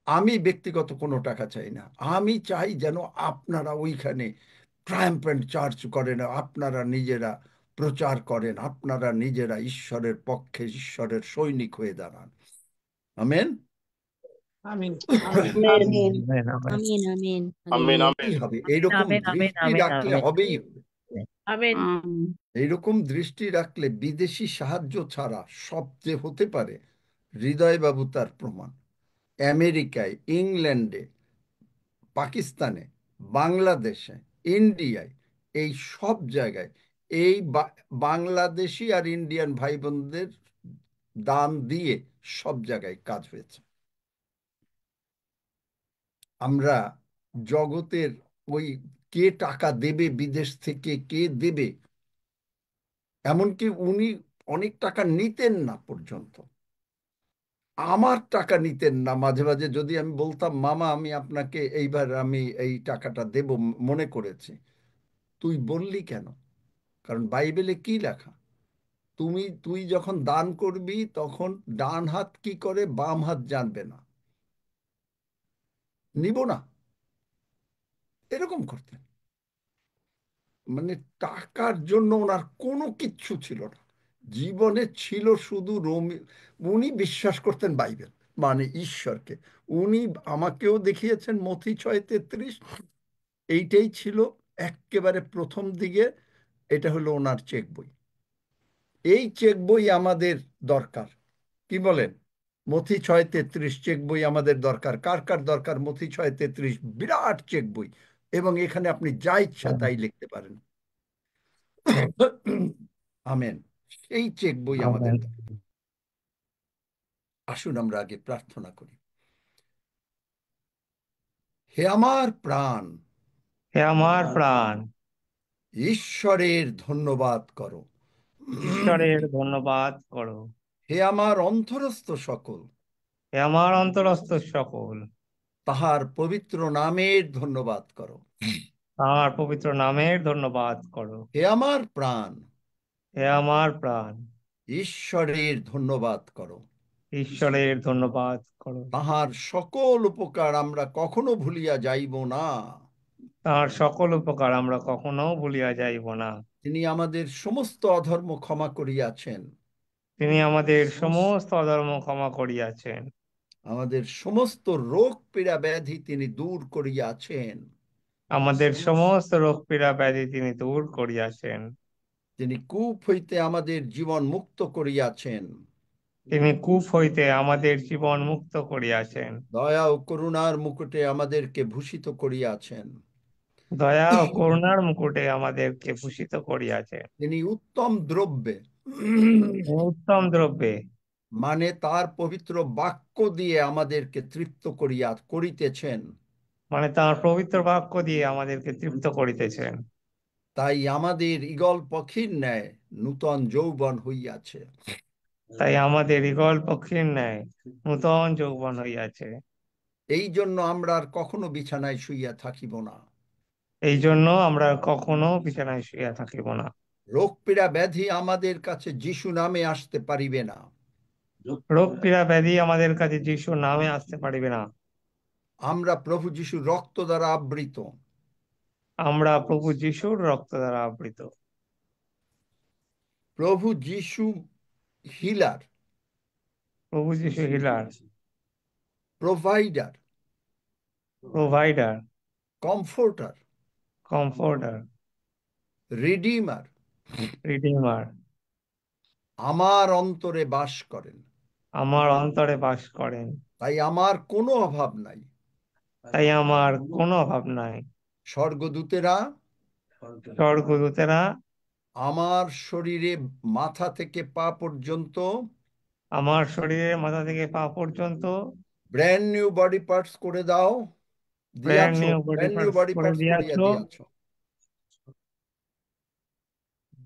আমি ব্যক্তিগত কোনো টাকা চাই না। আমি চাই যেন আপনারা ওইখানে ট্রায়াম্ফ্যান্ট চার্চ করেন, আপনারা নিজেরা প্রচার করেন, আপনারা নিজেরা ঈশ্বরের পক্ষে ঈশ্বরের সৈনিক হয়ে দাঁড়ান। আমেন। আমিন। আমিন। Amen amen amen. Amen. Amen amen amen hallelujah. এই আমেন হবে, আমেন। এইরকম আমেন। আমেন। দৃষ্টি আমেন। রাখলে আমেন। হবেই হবে। আমেন। এইরকম দৃষ্টি রাখলে বিদেশি সাহায্য ছাড়া সব যে হতে পারে, হৃদয়বাবু তার প্রমাণ। আমেরিকায়, ইংল্যান্ডে, পাকিস্তানে, বাংলাদেশে, ইন্ডিয়ায়, এই সব জায়গায় এই বাংলাদেশি আর ইন্ডিয়ান ভাই বোনদের দান দিয়ে সব জায়গায় কাজ হয়েছে। আমরা জগতের ওই কে টাকা দেবে বিদেশ থেকে, কে দেবে, এমনকি উনি অনেক টাকা নিতেন না পর্যন্ত। আমার টাকা নিতেন না। মাঝে মাঝে যদি আমি বলতাম, মামা আমি আপনাকে এইবার আমি এই টাকাটা দেব মনে করেছি, তুই বললি কেন? কারণ বাইবেলে কি লেখা, তুই যখন দান করবি তখন ডান হাত কি করে বাম হাত জানবে না, নিব না, এরকম করতেন। মানে টাকার জন্য ওনার কোনো কিচ্ছু ছিল না জীবনে, ছিল শুধু উনি বিশ্বাস করতেন বাইবেল মানে ঈশ্বরকে। উনি আমাকেও দেখিয়েছেন মথি 6:33, এইটাই ছিল একেবারে প্রথম দিকে। এটা হলো ওনার চেক বই। এই চেক বই আমাদের দরকার, কি বলেন? মথি 6:33 চেক বই আমাদের দরকার। কার কার দরকার মথি 6:33? বিরাট চেক বই, এবং এখানে আপনি যা ইচ্ছা তাই লিখতে পারেন। আমেন। এই চেক বই আমাদের আমেন। দরকার। আসুন আমরা আগে প্রার্থনা করি। হে আমার প্রাণ, হে আমার প্রাণ, ঈশ্বরের ধন্যবাদ করো। ঈশ্বরের ধন্যবাদ করো। হে আমার অন্তরস্থ সকল, হে আমার অন্তরস্থ সকল, তাহার পবিত্র নামের ধন্যবাদ করো। তাঁর পবিত্র নামের ধন্যবাদ করো। হে আমার প্রাণ, হে আমার প্রাণ, ঈশ্বরের ধন্যবাদ করো। ঈশ্বরের ধন্যবাদ করো। তাহার সকল উপকার আমরা কখনো ভুলিয়া যাইব না। তাঁর সকল উপকার আমরা কখনো ভুলিয়া যাইব না। তিনি আমাদের সমস্ত অধর্ম ক্ষমা করিয়াছেন, তিনি আমাদের সমস্ত অধর্ম ক্ষমা করিয়াছেন, আমাদের সমস্ত রোগ পীড়া ব্যাধি তিনি দূর করিয়াছেন, আমাদের সমস্ত রোগ পীড়া ব্যাধি তিনি দূর করিয়াছেন, তিনি কূপ হইতে আমাদের জীবন মুক্ত করিয়াছেন, তিনি কূপ হইতে আমাদের জীবন মুক্ত করিয়াছেন, দয়া ও করুণার মুকুটে আমাদেরকে ভূষিত করিয়াছেন, দয়া ও করুণার মুকুটে আমাদেরকে ভূষিত করিয়াছেন, তিনি উত্তম দ্রব্যে উত্তম দ্রব্যে মানে তার পবিত্র বাক্য দিয়ে আমাদেরকে তৃপ্ত করিতেছেন। মানে তাঁর পবিত্র বাক্য দিয়ে আমাদেরকে তৃপ্ত করিতেছেন। তাই আমাদের ঈগল পক্ষীর ন্যায় নূতন যৌবন হইয়াছে। তাই আমাদের ঈগল পক্ষীর ন্যায় নূতন যৌবন হইয়াছে। এই জন্য আমরা আর কখনো বিছানায় শুইয়া থাকিব না। এই জন্য আমরা কখনো বিছানায় শুইয়া থাকিব না। রোগ পীড়া ব্যাধি আমাদের কাছে যিশু নামে আসতে পারিবে না। রোগ পীড়া ব্যাধি আমাদের কাছে যিশুর নামে আসতে পারিবে না। আমরা প্রভু যিশুর রক্ত দ্বারা আবৃত। আমরা প্রভু যিশুর রক্ত দ্বারা আবৃত। প্রভু যিশু হিলার, প্রভু যিশু healer, provider, provider, comforter, comforter, redeemer redeemer আমার অন্তরে বাস করেন। আমার অন্তরে বাস করেন। তাই আমার কোনো অভাব নাই। তাই আমার কোনো অভাব নাই। স্বর্গদূতেরা স্বর্গদূতেরা আমার শরীরে মাথা থেকে পা পর্যন্ত আমার শরীরের মাথা থেকে পা পর্যন্ত ব্র্যান্ড নিউ বডি পার্টস করে দাও, ব্র্যান্ড দিয়াছো, new body brand new parts body করে পার্টস করিয়া দিয়াছো। দিয়াছো,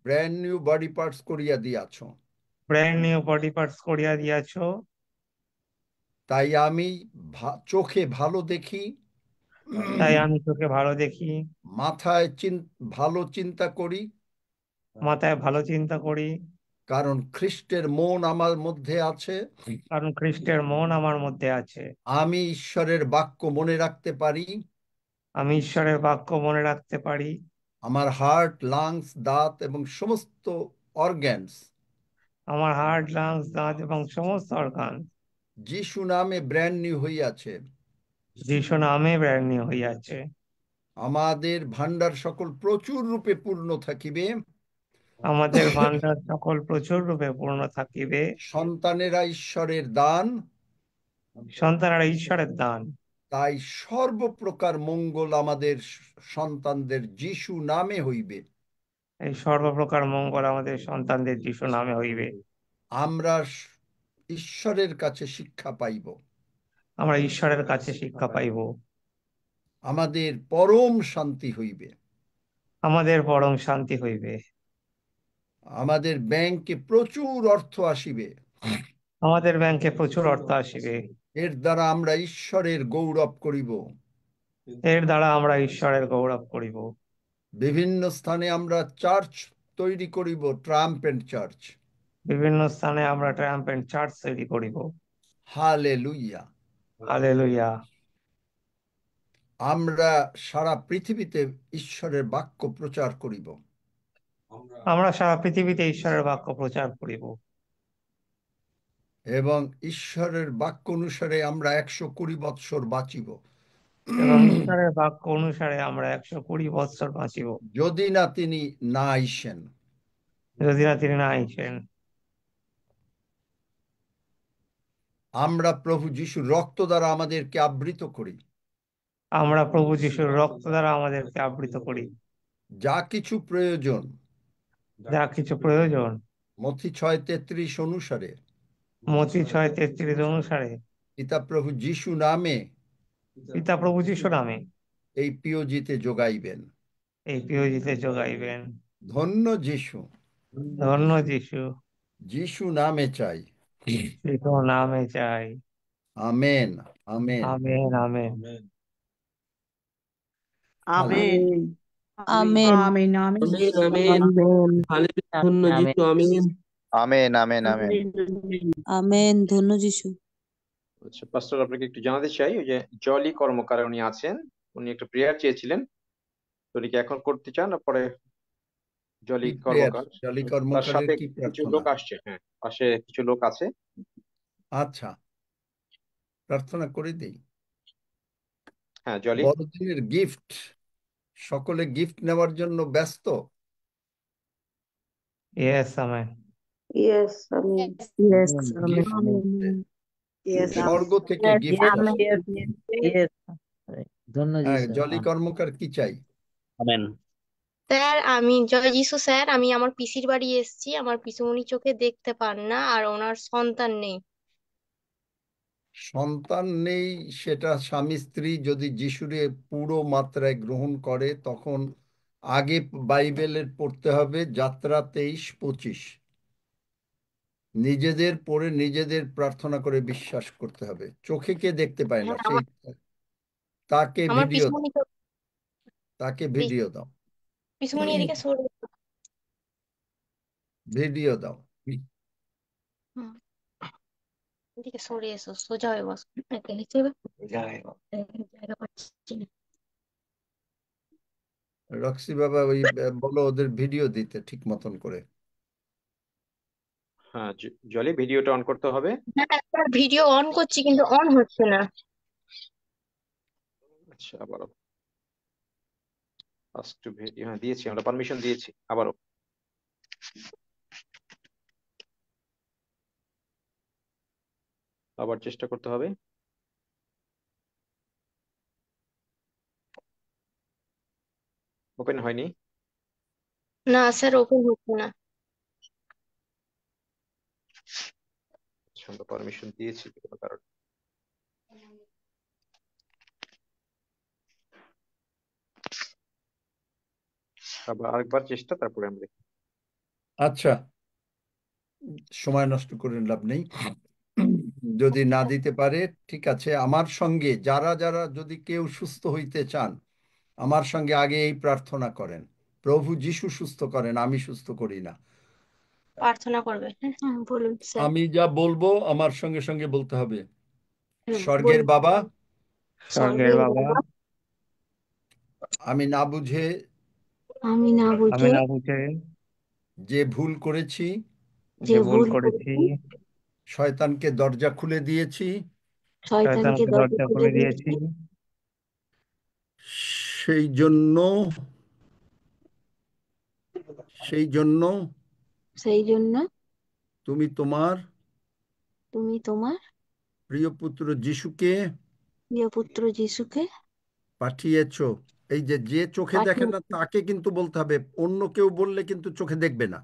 ব্র্যান্ড নিউ বডি পার্টস করিয়া দিয়াছো। ব্র্যান্ড নিউ বডি পার্টস করিয়া দিয়াছো। তাই আমি চোখে ভালো দেখি, তাই আমি চোখে ভালো দেখি, মাথায় ভালো চিন্তা করি, মাথায় ভালো চিন্তা করি, কারণ খ্রিস্টের মন আমার মধ্যে আছে। কারণ খ্রিস্টের মন আমার মধ্যে আছে। আমি ঈশ্বরের বাক্য মনে রাখতে পারি। আমি ঈশ্বরের বাক্য মনে রাখতে পারি। আমার হার্ট, লাংস, দাঁত এবং সমস্ত অর্গ্যানস আমার হার্ট, লাংস, দাঁত এবং সমস্ত অর্গান যিশু নামে ব্র্যান্ড নিউ হইয়াছে। যিশু নামে ব্যানি হইয়াছে। আমাদের ভান্ডার সকল প্রচুর রূপে পূর্ণ থাকিবে। আমাদের ভান্ডার সকল প্রচুর রূপে পূর্ণ থাকিবে। সন্তানেরা ঈশ্বরের দান। সন্তানেরা ঈশ্বরের দান। তাই সর্বপ্রকার মঙ্গল আমাদের সন্তানদের যিশু নামে হইবে। এই সর্বপ্রকার মঙ্গল আমাদের সন্তানদের যিশু নামে হইবে। আমরা ঈশ্বরের কাছে শিক্ষা পাইব। আমরা ঈশ্বরের কাছে শিক্ষা পাইব। আমাদের পরম শান্তি হইবে। আমাদের পরম শান্তি হইবে। আমাদের ব্যাংকে প্রচুর অর্থ আসিবে। আমাদের ব্যাংকে প্রচুর অর্থ আসিবে। এর দ্বারা আমরা ঈশ্বরের গৌরব করিব। এর দ্বারা আমরা ঈশ্বরের গৌরব করিব। বিভিন্ন স্থানে আমরা চার্চ তৈরি করিব, ট্রাম্পেন্ট চার্চ। বিভিন্ন স্থানে আমরা ট্রাম্পেন্ট চার্চ তৈরি করিব। হালেলুইয়া। হালেলুয়া। আমরা সারা পৃথিবীতে ঈশ্বরের বাক্য প্রচার করিব। আমরা সারা পৃথিবীতে ঈশ্বরের বাক্য প্রচার করিব। এবং ঈশ্বরের বাক্য অনুসারে আমরা 120 বৎসর বাঁচিব। এবং ঈশ্বরের বাক্য অনুসারে আমরা 120 বৎসর বাঁচিব। যদি না তিনি না আইসেন। যদি না তিনি না আইসেন। আমরা প্রভু যিশুর রক্ত দ্বারা আমাদেরকে আবৃত করি। আমরা প্রভু যিশুর রক্ত দ্বারা আমাদেরকে আবৃত করি। যা কিছু প্রয়োজন যা কিছু প্রয়োজন মথি 6:33 অনুসারে মথি 6:33 অনুসারে পিতা প্রভু যিশু নামে পিতা প্রভু যিশু নামে এই পিওজিতে যোগাইবেন। এই পিওজিতে যোগাইবেন। ধন্য যিশু। ধন্য যিশু। যিশু নামে চাই। যিশু নামে চাই। আমেন। আমেন। Amen amen. হালে- amen. Amen. Amen. Amen. Amen amen. Amen. Hallelujah, ধন্য আমেন। যিশু, amen. Amen amen amen. Amen. ধন্য যিশু। আচ্ছা পাস্টর, আপনাকে একটু জানাতে চাই, ওই যে জলি কর্মকার উনি আছেন, উনি একটা প্রেয়ার চেয়েছিলেন, তো উনি কি এখন করতে চান না পরে? জলি কি প্রেয়ার? কর্মকার, জলি তার কর্মকারের সাথে কি কিছু প্রার্থনা? লোক আসছে, হ্যাঁ পাশে কিছু লোক আছে। আচ্ছা, প্রার্থনা করে দিই। হ্যাঁ জলি। বড়দিনের গিফট, সকলে গিফট নেওয়ার জন্য ব্যস্ত। Yes amen. Yes, amen. Yes. Gift amen. বলতে Yes, স্বর্গ থেকে গিফট yes, আসে। yes, yes, yes. ইয়েস। ধন্য হ্যাঁ, যিশু। জলি কর্মকার কি চাই? আমেন। স্যার, আমি জয় যিশু স্যার, আমি আমার পিসির বাড়ি এসেছি। আমার পিসিমণি চোখে দেখতে পান না, আর ওনার সন্তান নেই। সন্তান নেই, সেটা স্বামী স্ত্রী যদি যিশুরে পুরো মাত্রায় গ্রহণ করে তখন আগে বাইবেলের পড়তে হবে যাত্রা 23-25। নিজেদের পড়ে নিজেদের প্রার্থনা করে বিশ্বাস করতে হবে। চোখে কে দেখতে পায় না হ্যাঁ, সেই তাকে আমার ভিডিও পিসিমণি তাকে ভিডিও দাও। পিসিমণি এদিকে সরে। ভিডিও দাও। হুম, এদিকে সরে এসো, সোজা হয়ে বসো। নিচে জায়গা পাচ্ছি না। রক্সি বাবা, ওই বলো ওদের ভিডিও দিতে ঠিক মতন করে। হ্যাঁ জলি, ভিডিওটা অন করতে হবে। হ্যাঁ, একবার ভিডিও অন করছি কিন্তু অন হচ্ছে না। আচ্ছা আবারও ফার্স্ট টু ভিডিও, হ্যাঁ দিয়েছি, আমরা পারমিশন দিয়েছি। আবারও আবার চেষ্টা করতে হবে। ওপেন হয়নি। না স্যার, ওপেন হচ্ছে না। আচ্ছা, আমরা পারমিশন দিয়েছি কোনো কারণে। আবার আরেকবার চেষ্টা, তারপরে আমরা দেখি। আচ্ছা, সময় নষ্ট করে লাভ নেই। যদি না দিতে পারে ঠিক আছে, আমার সঙ্গে যারা যারা যদি কেউ সুস্থ হইতে চান আমার সঙ্গে আগে এই প্রার্থনা করেন, প্রভু যিশু সুস্থ করেন, আমি সুস্থ করি না। প্রার্থনা করবে। হ্যাঁ হ্যাঁ বলুন স্যার। আমি যা বলবো আমার সঙ্গে সঙ্গে বলতে হবে। স্বর্গের বলুন। বাবা, স্বর্গের বাবা, আমি না বুঝে আমি না আমি বুঝে না বুঝে যে ভুল করেছি, যে যে ভুল ভুল করেছি, করেছি, শয়তানকে দরজা খুলে দিয়েছি, শয়তানকে শয়তানকে দরজা দরজা খুলে খুলে দিয়েছি। দিয়েছি। সেই জন্য সেই জন্য সেই জন্য তুমি তোমার তুমি তোমার প্রিয় পুত্র যিশুকে প্রিয় পুত্র যিশুকে পাঠিয়েছো। এই যে যে চোখে দেখে না পাঠিয়েছি। তাকে কিন্তু বলতে হবে, অন্য কেউ বললে কিন্তু চোখে দেখবে না।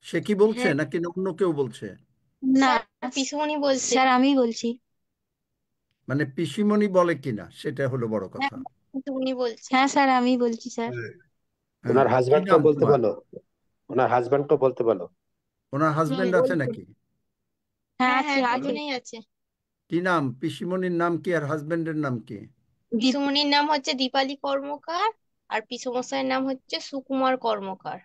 সে কি বলছে হ্যাঁ নাকি অন্য কেউ বলছে? না স্যার, পিসুমণি বলছে। স্যার আমি বলছি। মানে পিসিমণি বলে কিনা সেটা হলো বড় হ্যাঁ কথা। পিসুমণি বলছে। হ্যাঁ স্যার আমি বলছি স্যার। হ্যাঁ, ওনার কি হাজব্যান্ডকেও নাম বলতে তোমার? বলো, ওনার হাজব্যান্ডকেও বলতে বলো। ওনার হাজবেন্ড আছে বলছি। নাকি? হ্যাঁ হ্যাঁ দুজনেই আছে। কি নাম? পিসিমণির নাম কি আর হাজবেন্ডের নাম কি? পিসুমণির নাম হচ্ছে দীপালি কর্মকার, আর পিসুমশাইয়ের নাম হচ্ছে সুকুমার কর্মকার।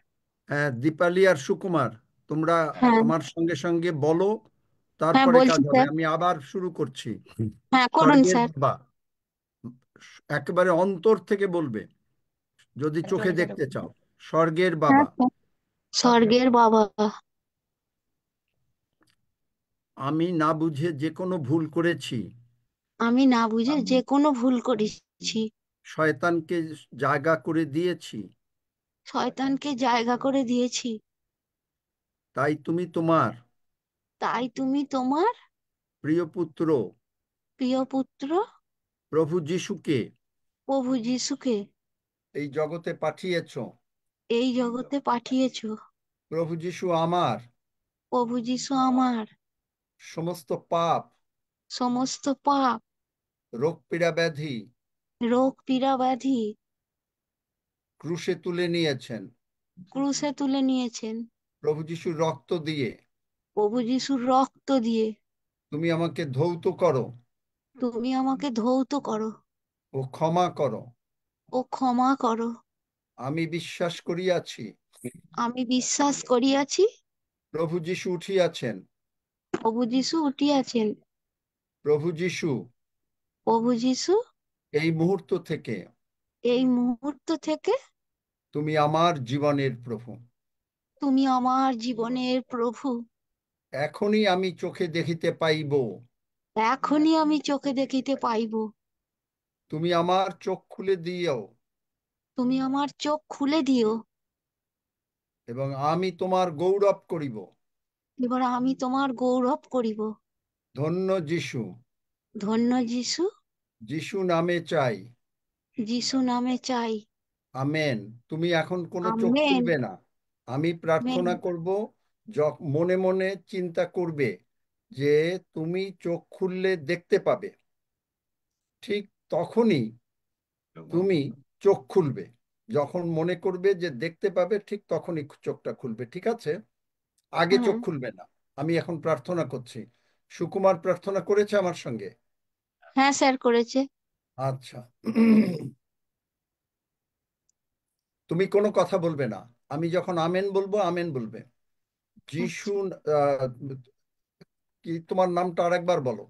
হ্যাঁ, দীপালি আর সুকুমার, তোমরা হ্যাঁ আমার সঙ্গে সঙ্গে বলো, হ্যাঁ তারপরে বলছি কাজ হবে। স্যার। আমি আবার শুরু করছি। হ্যাঁ করুন স্বর্গের স্যার। বাবা, একেবারে অন্তর থেকে বলবে যদি চোখে জোরে জোরে দেখতে বলুন। চাও। স্বর্গের হ্যাঁ বাবা, স্যার। স্বর্গের বাবা, আমি না বুঝে যে কোনো ভুল করেছি, আমি না বুঝে যে কোনো ভুল করেছি, শয়তানকে জায়গা করে দিয়েছি। শয়তানকে জায়গা করে দিয়েছি। তাই তুমি তোমার তাই তুমি তোমার প্রিয় পুত্র প্রিয় পুত্র প্রভু যিশুকে প্রভু যিশুকে এই জগতে পাঠিয়েছো। এই জগতে পাঠিয়েছো। প্রভু যিশু আমার প্রভু যিশু আমার সমস্ত পাপ, সমস্ত পাপ, রোগ পীড়া ব্যাধি রোগ পীড়া ব্যাধি ক্রুশে তুলে নিয়েছেন। ক্রুশে তুলে নিয়েছেন। প্রভু যিশুর রক্ত দিয়ে প্রভু যিশুর রক্ত দিয়ে তুমি আমাকে ধৌত করো তুমি আমাকে ধৌত করো ও ক্ষমা করো। ও ক্ষমা করো। আমি বিশ্বাস করিয়াছি আমি বিশ্বাস করিয়াছি প্রভু যিশু উঠিয়াছেন। প্রভু যিশু উঠিয়াছেন। প্রভু যিশু প্রভু যিশু এই মুহূর্ত থেকে এই মুহূর্ত থেকে তুমি আমার জীবনের প্রভু। তুমি আমার জীবনের প্রভু। এখনই আমি চোখে দেখিতে পাইব। এখনই আমি চোখে দেখিতে পাইব। তুমি আমার চোখ খুলে দিও তুমি আমার চোখ খুলে দিও। এবং আমি তোমার গৌরব করিব। এবার আমি তোমার গৌরব করিব। ধন্য যিশু, ধন্য যিশু, যিশু নামে চাই। যিশু নামে চাই। আমেন। তুমি এখন কোনো চোখ আমেন। খুলবে না। আমি আমেন। প্রার্থনা করব, মনে মনে চিন্তা করবে যে তুমি চোখ খুললে দেখতে পাবে। ঠিক তখনই তুমি চোখ খুলবে। যখন মনে করবে যে দেখতে পাবে, ঠিক তখনই চোখটা খুলবে। ঠিক আছে? আগে চোখ হ্যাঁ খুলবে না। আমি এখন প্রার্থনা করছি। সুকুমার প্রার্থনা করেছে আমার সঙ্গে? হ্যাঁ স্যার করেছে। আচ্ছা। তুমি কোনো কথা বলবে না। আমি যখন আমেন বলবো আমেন বলবে। যিশু, আচ্ছা। আহ, কি তোমার নামটা আরেকবার বলো?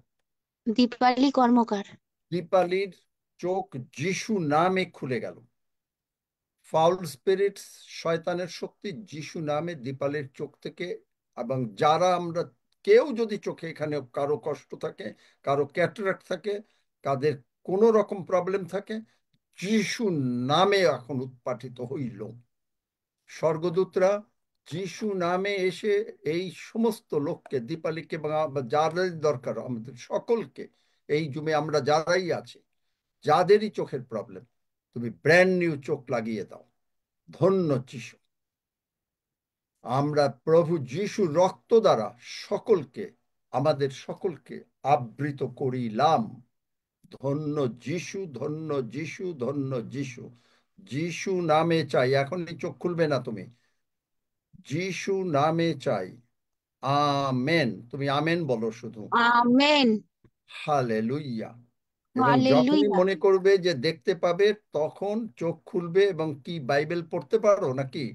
দীপালি কর্মকার। দীপালির চোখ যিশু নামে খুলে গেল। ফাউল স্পিরিটস, শয়তানের শক্তি যিশু নামে দীপালির চোখ থেকে, এবং যারা আমরা কেউ যদি চোখে এখানে কারো কষ্ট থাকে, কারো ক্যাটারাক্ট থাকে, কাদের কোনো রকম প্রবলেম থাকে, যিশু নামে এখন উৎপাটিত হইল। স্বর্গদূতরা যিশু নামে এসে এই সমস্ত লোককে, দীপালিকে বা যাদের দরকার আমাদের সকলকে, এই জুমে আমরা যারাই আছি, যাদেরই চোখের প্রবলেম, তুমি ব্র্যান্ড নিউ চোখ লাগিয়ে দাও। ধন্য যিশু। আমরা প্রভু যিশুর রক্ত দ্বারা সকলকে, আমাদের সকলকে আবৃত করিলাম। ধন্য যিশু, ধন্য যিশু, ধন্য যিশু। যিশু নামে চাই। এখনই চোখ খুলবে না তুমি। যিশু নামে চাই। আমেন। তুমি আমেন বলো শুধু। আমেন। হালেলুইয়া। এবং যখনই হালেলুয়া। মনে করবে যে দেখতে পাবে, তখন চোখ খুলবে। এবং কি বাইবেল পড়তে পারো নাকি?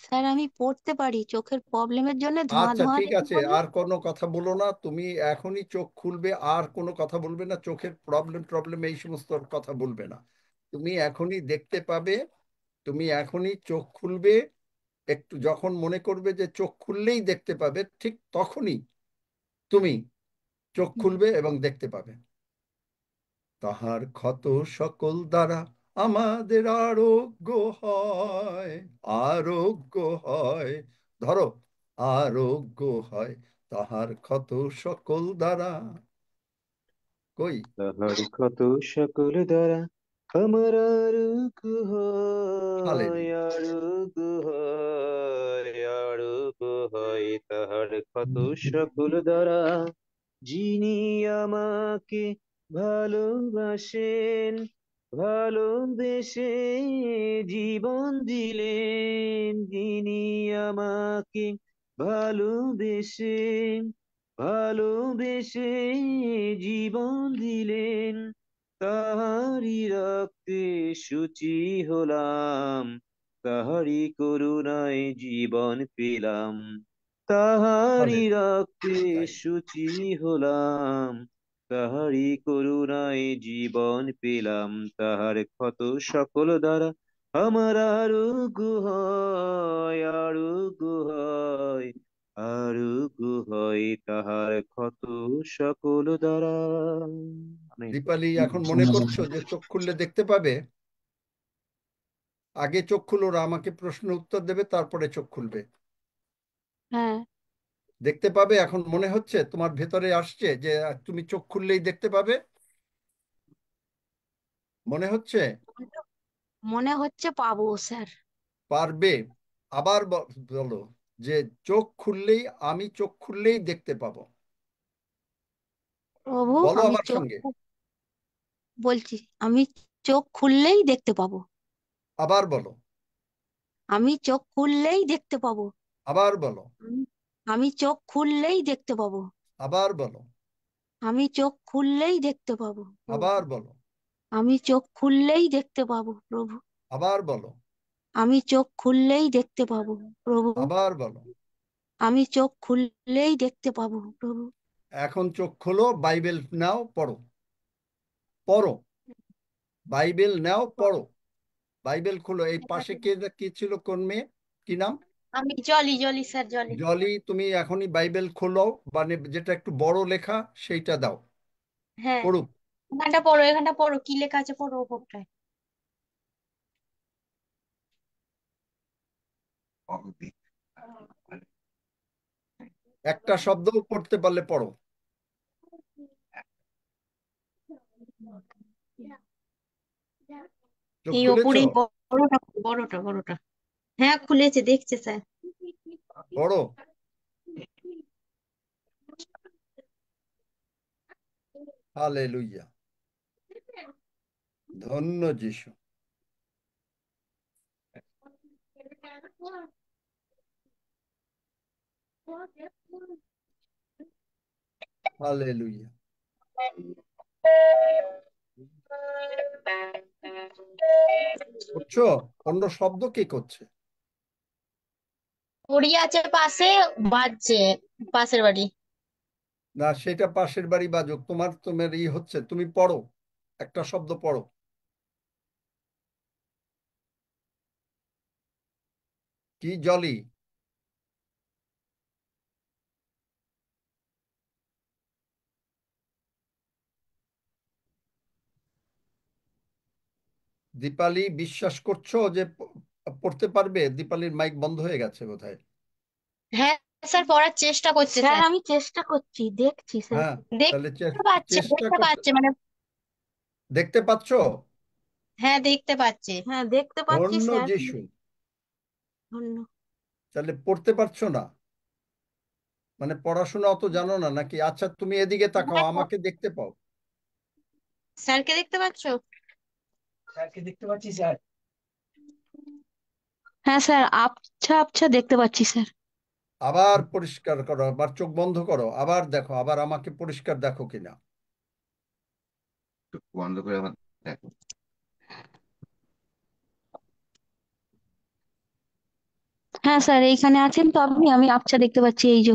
স্যার আমি পড়তে পারি, চোখের প্রবলেমের জন্য ধোঁয়া আচ্ছা ধোঁয়া ঠিক দেখে আছে, বলে। আর কোনো কথা বলো না, তুমি এখনই চোখ খুলবে, আর কোনো কথা বলবে না, চোখের প্রবলেম প্রবলেম এই সমস্ত কথা বলবে না। তুমি এখনই দেখতে পাবে, তুমি এখনই চোখ খুলবে, একটু যখন মনে করবে যে চোখ খুললেই দেখতে পাবে, ঠিক তখনই তুমি চোখ খুলবে এবং দেখতে পাবে। তাহার ক্ষত সকল দ্বারা আমাদের আরোগ্য হয়, আরোগ্য হয়, ধরো, আরোগ্য হয় তাহার ক্ষত সকল দ্বারা। কই? তাহার ক্ষত সকল দ্বারা আমার আরোগ্য হয়, হালেলুয়া। আরোগ্য হয়, আরোগ্য হয় তাহার ক্ষত সকল দ্বারা। যিনি আমাকে ভালোবাসেন, ভালোবেসে জীবন দিলেন, যিনি আমাকে ভালোবেসে, ভালোবেসে জীবন দিলেন, তাহারি রক্তে শুচি হলাম, তাহারি করুণায় জীবন পেলাম, তাহারি হালেলুয়া। রক্তে তাই। শুচি হলাম, তাহারি করুণায় জীবন পেলাম, তাহার ক্ষত সকল দ্বারা আমার আরোগ্য হয়, আরোগ্য হয়, আরোগ্য হয় তাহার ক্ষত সকল দ্বারা। আমেন। দীপালি, এখন মনে করছো যে চোখ খুললে দেখতে পাবে? আগে চোখ খুলো, ওরা আমাকে প্রশ্ন উত্তর দেবে, তারপরে চোখ খুলবে। হ্যাঁ। দেখতে পাবে এখন মনে হচ্ছে তোমার ভেতরে আসছে যে তুমি চোখ খুললেই দেখতে পাবে? মনে হচ্ছে? মনে হচ্ছে পাবো স্যার। পারবে? আবার বলো যে চোখ খুললেই, আমি চোখ খুললেই দেখতে পাবো। প্রভু বলো আমি আমার চোখ সঙ্গে। বলছি, আমি চোখ খুললেই দেখতে পাবো। আবার বলো। আমি চোখ খুললেই দেখতে পাবো। আবার বলো। আমি আমি চোখ খুললেই দেখতে পাবো। আবার বলো। আমি চোখ খুললেই দেখতে পাবো প্রভু। আবার বলো। আমি চোখ খুললেই দেখতে পাবো প্রভু। আবার বলো। আমি চোখ খুললেই দেখতে পাবো প্রভু। আবার বলো। আমি চোখ খুললেই দেখতে পাবো প্রভু। এখন চোখ খোলো, বাইবেল নাও, পড়ো, পড়ো, বাইবেল নাও, পড়ো, বাইবেল খোলো। এই পাশে কে কি ছিল, কোন মেয়ে, কি নাম? আমি জলি, জলি স্যার, জলি। জলি, তুমি এখনই বাইবেল খোলো, মানে যেটা একটু বড় লেখা সেইটা দাও, হ্যাঁ, পড়ুক। এখানটা পড়ো, এখানটা পড়ো, কি লেখা আছে পড়ো ওপরটায়। একটা শব্দও পড়তে পারলে পড়ো। চোখ এই খুলেছো? ওপরেই বড়টা, বড়টা, বড়টা। হ্যাঁ খুলেছে, দেখছে স্যার। পড়ো। হালেলুয়া। ধন্য যিশু। হালেলুয়া। করছো? অন্য শব্দ কে করছে? পড়ি আছে পাশে, বাজছে, পাশের বাড়ি। না, সেটা পাশের বাড়ি বাজুক, তোমার তোমার হচ্ছে, তুমি পড়ো, একটা শব্দ পড়ো। কি জলি? দীপালি, বিশ্বাস করছো যে পড়তে পারবে? দীপালির মাইক বন্ধ হয়ে গেছে বোধহয়। হ্যাঁ স্যার, পড়ার চেষ্টা করছে স্যার স্যার। আমি চেষ্টা করছি, দেখছি স্যার। হ্যাঁ, তাহলে দেখতে পাচ্ছে, চেষ্টা দেখতে করতে, পাচ্ছে মানে। দেখতে পাচ্ছো? হ্যাঁ দেখতে পাচ্ছে। হ্যাঁ দেখতে পাচ্ছি ধন্য স্যার। যিশু। ধন্য। তাহলে পড়তে পারছো না, মানে পড়াশোনা অত জানো না নাকি? আচ্ছা, তুমি এদিকে তাকাও, হ্যাঁ, আমাকে দেখতে পাও। স্যারকে দেখতে পাচ্ছো? হ্যাঁ স্যার, আবছা আবছা দেখতে পাচ্ছি স্যার। আবার পরিষ্কার করো, আবার চোখ বন্ধ করো, আবার দেখো, আবার আমাকে পরিষ্কার দেখো কিনা। বন্ধ করে আবার দেখো। হ্যাঁ হ্যাঁ স্যার, এইখানে আছেন তো আপনি, আমি আবছা দেখতে পাচ্ছি, এই যে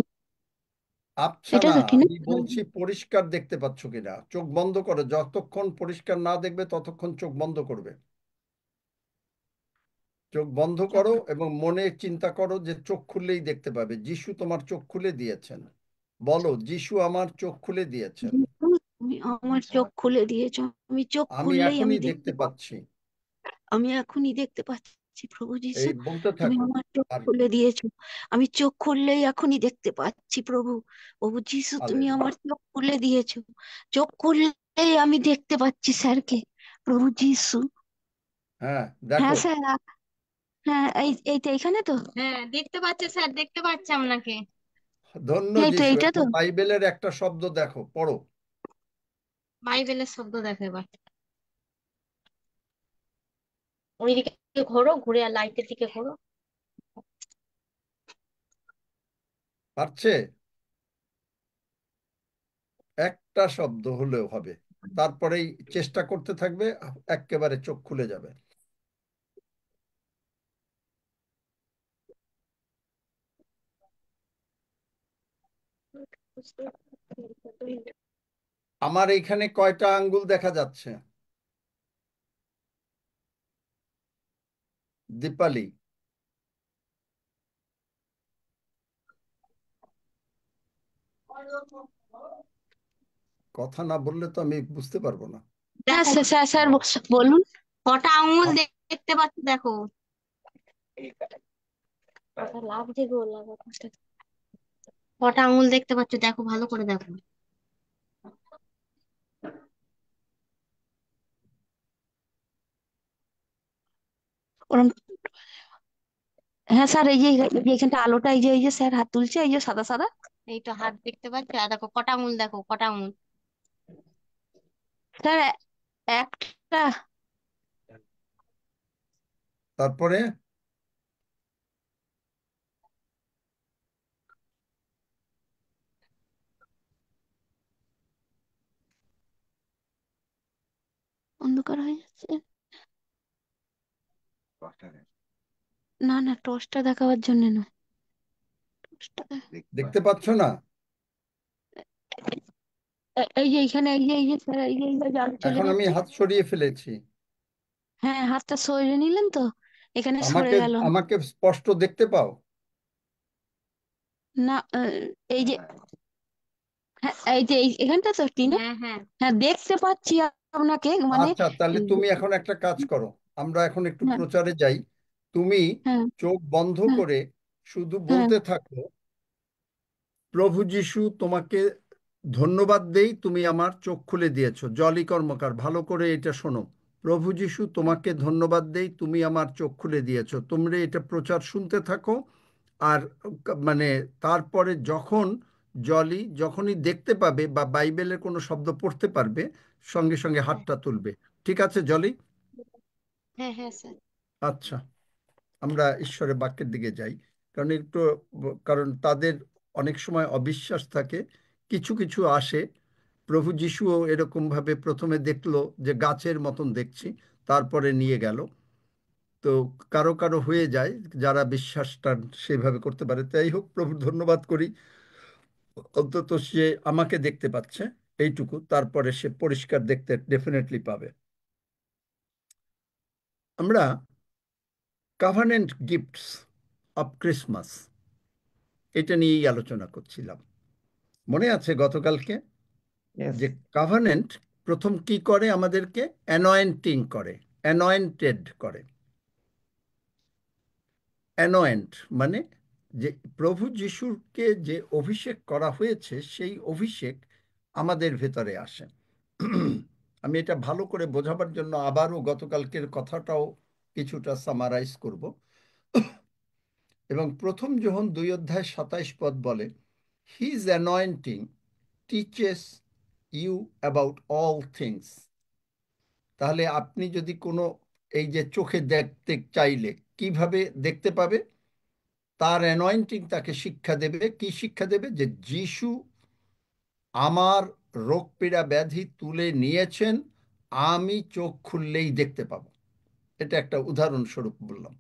আচ্ছা এটা না, তো ঠিক না? আমি বলছি পরিষ্কার দেখতে পাচ্ছ কিনা। চোখ বন্ধ করো, যতক্ষণ পরিষ্কার না দেখবে ততক্ষণ চোখ বন্ধ করবে। চোখ বন্ধ করো এবং মনে চিন্তা করো যে চোখ খুললেই দেখতে পাবে। যিশু তোমার চোখ খুলে দিয়েছেন। বলো, যিশু আমার চোখ খুলে দিয়েছেন। তুমি আমার চোখ খুলে দিয়েছো, আমি চোখ আমি খুললেই আমি এখনই দেখতে দেখতে পাবো। পাচ্ছি। আমি এখনই দেখতে পাচ্ছি প্রভু যিশু, এই বলতে তুমি থাকো। আমার চোখ আর খুলে দিয়েছো। আমি চোখ খুললেই এখনই দেখতে পাচ্ছি প্রভু। প্রভু যিশু, তুমি হালেলুয়া। আমার চোখ খুলে দিয়েছো। চোখ খুললেই আমি দেখতে পাচ্ছি স্যারকে। প্রভু যিশু। হ্যাঁ, হ্যাঁ দেখো। স্যার, হ্যাঁ এইটা এখানে তো। হ্যাঁ, দেখতে পাচ্ছে স্যার, দেখতে পাচ্ছে আপনাকে। ধন্য এই তো, যিশু। এইটা তো। এখন বাইবেলের একটা শব্দ দেখো, পড়ো। বাইবেলের শব্দ দেখো এবার। ওইদিকে ঘোরো, ঘুরে আর লাইটের দিকে ঘোরো। পারছে? একটা শব্দ হলেও হবে। তারপরেই চেষ্টা করতে থাকবে, একেবারে চোখ খুলে যাবে। আমার এইখানে কয়টা আঙ্গুল দেখা যাচ্ছে? দীপালি, কথা না বললে তো আমি বুঝতে পারবো না। হ্যাঁ দেখো স্যার, স্যার স্যার বলুন। কটা আঙুল আম- দেখতে পাচ্ছ, দেখো। লাগছে গো, লাগা কটা আঙুল দেখতে পাচ্ছ, দেখো, ভালো করে দেখো। ওরম, হ্যাঁ স্যার, এই যে এখানটা আলোটা, এই যে স্যার হাত তুলছে, এই যে সাদা সাদা। এই তো হাত দেখতে পাচ্ছ, আর দেখো কটা আঙুল, দেখো কটা আঙুল। স্যার একটা। তারপরে অন্ধকার হয়ে যাচ্ছে। না না, টর্চটা দেখাবার জন্য নয়। টর্চটা দেখতে পাচ্ছ না? এই যে এইখানে, এই যে স্যার, এই যে আলো চলে এখন আমি যাচ্ছে। হাত সরিয়ে ফেলেছি। হ্যাঁ, হাতটা সরিয়ে নিলেন তো, এখানে সরে আমাকে গেল। আমাকে স্পষ্ট দেখতে পাও? না, এই যে, হ্যাঁ এই যে এখানটা তো টিনা। হ্যাঁ হ্যাঁ। হ্যাঁ, দেখতে পাচ্ছি আপনাকে, মানে আচ্ছা, তাহলে উম, তুমি এখন একটা কাজ করো। আমরা এখন একটু হ্যাঁ প্রচারে যাই। তুমি হ্যাঁ চোখ বন্ধ হ্যাঁ করে শুধু হ্যাঁ। বলতে থাকো, প্রভু যিশু তোমাকে ধন্যবাদ দেই, তুমি আমার চোখ খুলে দিয়েছো। জলি কর্মকার, ভালো করে এটা শোনো। প্রভু যিশু তোমাকে ধন্যবাদ দেই, তুমি আমার চোখ খুলে দিয়েছো। তোমরা এটা প্রচার শুনতে থাকো। আর মানে তারপরে জলি যখনই দেখতে পাবে বা বাইবেলের কোনো শব্দ পড়তে পারবে, সঙ্গে সঙ্গে হ্যাঁ হাতটা তুলবে। ঠিক আছে জলি? হ্যাঁ হ্যাঁ স্যার। আচ্ছা, আমরা ঈশ্বরের বাক্যের দিকে যাই। কারণ তাদের অনেক সময় অবিশ্বাস থাকে, কিছু কিছু আসে। প্রভু যিশুও এরকম ভাবে প্রথমে দেখলো যে গাছের মতন দেখছি, তারপরে নিয়ে গেল। তো কারো কারো হয়ে যায়, যারা বিশ্বাসটা সেভাবে করতে পারে। তাই হোক, প্রভুর ধন্যবাদ করি, অন্তত সে আমাকে দেখতে পাচ্ছে, এইটুকু। তারপরে সে পরিষ্কার দেখতে ডেফিনেটলি পাবে। আমরা কাভানেন্ট গিফটস অফ ক্রিসমাস, এটা নিয়েই আলোচনা করছিলাম। মনে আছে গতকালকে ইয়েস। যে কাভানেন্ট প্রথম কি করে? আমাদেরকে অ্যানয়েন্টিং করে, অ্যানয়েন্টেড করে। অ্যানয়েন্ট মানে যে প্রভু যিশুকে যে অভিষেক করা হয়েছে, সেই অভিষেক আমাদের ভেতরে আসে। আমি এটা ভালো করে বোঝাবার জন্য আবারও গতকালকের কথাটাও কিছুটা সামারাইজ করব। এবং প্রথম যোহন 2:27 বলে, his anointing teaches you about all things. তাহলে আপনি যদি কোনো, এই যে চোখে দেখতে চাইলে কিভাবে দেখতে পাবে? তার অ্যানয়েন্টিং তাকে শিক্ষা দেবে। কি শিক্ষা দেবে? যে যিশু আমার রোগ পীড়া ব্যাধি তুলে নিয়েছেন, আমি চোখ খুললেই দেখতে পাবো। এটা একটা উদাহরণস্বরূপ বললাম।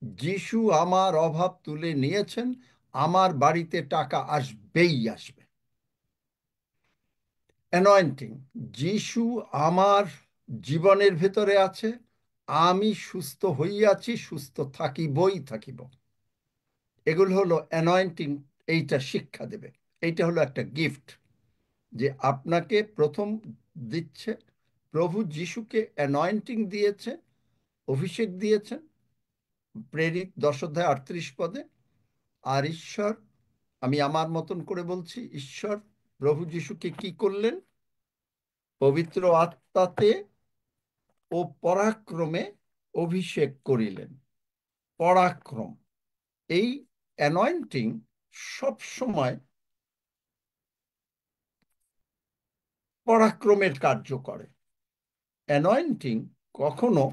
যিশু আমার অভাব তুলে নিয়েছেন, আমার বাড়িতে টাকা আসবেই আসবে। অ্যানয়েন্টিং, যিশু আমার জীবনের ভেতরে আছে, আমি সুস্থ হইয়াছি, সুস্থ থাকিবই থাকিব। এগুলো হলো অ্যানয়েন্টিং, এইটা শিক্ষা দেবে। এইটা হলো একটা গিফট যে আপনাকে প্রথম দিচ্ছে। প্রভু যিশুকে অ্যানয়েন্টিং দিয়েছে, অভিষেক দিয়েছেন, প্রেরিত 10 অধ্যায় 38 পদে। আর ঈশ্বর, আমি আমার মতন করে বলছি, ঈশ্বর প্রভু যিশুকে কি করলেন? পবিত্র আত্মাতে ও পরাক্রমে অভিষেক করিলেন। পরাক্রম, এই অ্যানয়েন্টিং সব সময় পরাক্রমের কার্য করে। অ্যানয়েন্টিং কখনো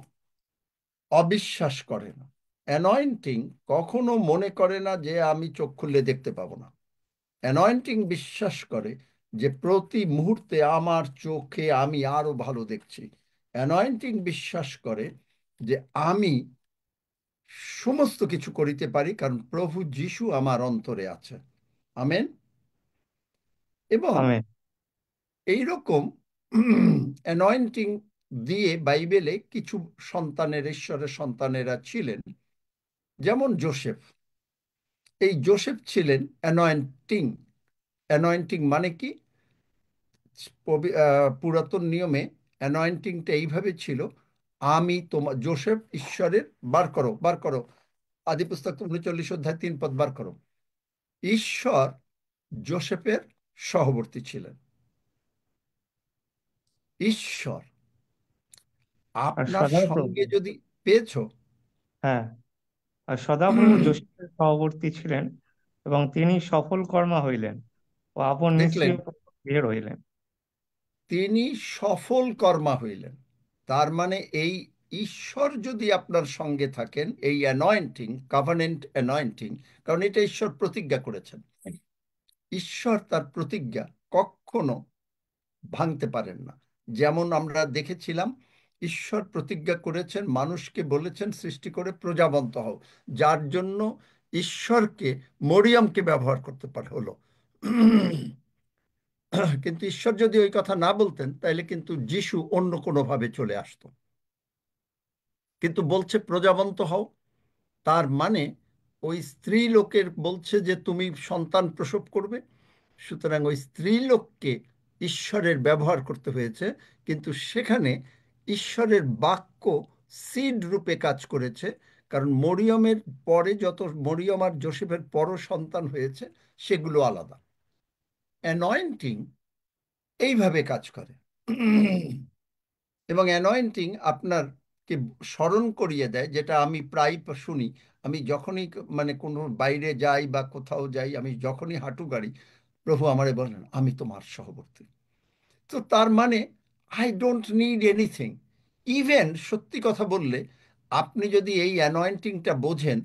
অবিশ্বাস করে না। অ্যানয়েন্টিং কখনো মনে করে না যে আমি চোখ খুললে দেখতে পাবো না। অ্যানয়েন্টিং বিশ্বাস করে যে প্রতি মুহূর্তে আমার চোখে আমি আরো ভালো দেখছি। অ্যানয়েন্টিং বিশ্বাস করে যে আমি সমস্ত কিছু করিতে পারি, কারণ প্রভু যিশু আমার অন্তরে আছে। আমেন। এবং আমেন। এইরকম অ্যানয়েন্টিং দিয়ে বাইবেলে কিছু সন্তানের, ঈশ্বরের সন্তানেরা ছিলেন, যেমন জোসেফ। এই জোসেফ ছিলেন অ্যানয়েন্টিং। অ্যানয়েন্টিং মানে কি? পুরাতন নিয়মে অ্যানয়েন্টিংটা এইভাবে ছিল, আমি তোমার জোসেফ ঈশ্বরের, বার করো বার করো, আদি পুস্তক 39 অধ্যায় 3 পদ বার করো। ঈশ্বর জোসেফের সহবর্তী ছিলেন। ঈশ্বর আর আপনার সদাপ্রভু, সঙ্গে যদি পেয়েছো, হ্যাঁ, আর সদাপ্রভু যোশীর সহবর্তী ছিলেন এবং তিনি সফল কর্মা হইলেন ও আপন দেখলেন, নিষ্ক্রিয় বের হইলেন। তিনি সফল কর্মা হইলেন। তার মানে এই ঈশ্বর যদি আপনার সঙ্গে থাকেন, এই অ্যানয়েন্টিং, কভেনেন্ট অ্যানয়েন্টিং, কারণ এটা ঈশ্বর প্রতিজ্ঞা করেছেন। ঈশ্বর তার প্রতিজ্ঞা কখনো ভাঙতে পারেন না। যেমন আমরা দেখেছিলাম, ঈশ্বর প্রতিজ্ঞা করেছেন, মানুষকে বলেছেন সৃষ্টি করে প্রজাবন্ত হও, যার জন্য ঈশ্বরকে মরিয়মকে ব্যবহার করতে পারে হলো। কিন্তু ঈশ্বর যদি ওই কথা না বলতেন, তাহলে কিন্তু যিশু অন্য কোনোভাবে চলে আসতো। কিন্তু বলছে প্রজাবন্ত হও, তার মানে ওই স্ত্রী লোকের বলছে যে তুমি সন্তান প্রসব করবে। সুতরাং ওই স্ত্রী লোককে ঈশ্বরের ব্যবহার করতে হয়েছে, কিন্তু সেখানে ঈশ্বরের বাক্য সিড রূপে কাজ করেছে। কারণ মরিয়মের পরে যত মরিয়ম আর যোসেফের পরও সন্তান হয়েছে, সেগুলো আলাদা। অ্যানয়েন্টিং এইভাবে কাজ করে। এবং অ্যানয়েন্টিং আপনারকে স্মরণ করিয়ে দেয়, যেটা আমি প্রায় শুনি। আমি যখনই মানে কোনো বাইরে যাই বা কোথাও যাই, আমি যখনই হাঁটু গাড়ি, প্রভু আমারে বলেন আমি তোমার সহবর্তী। তো তার মানে I don't need anything. Even সত্যি কথা বললে, আপনি যদি এই অ্যানয়েন্টিংটা বোঝেন,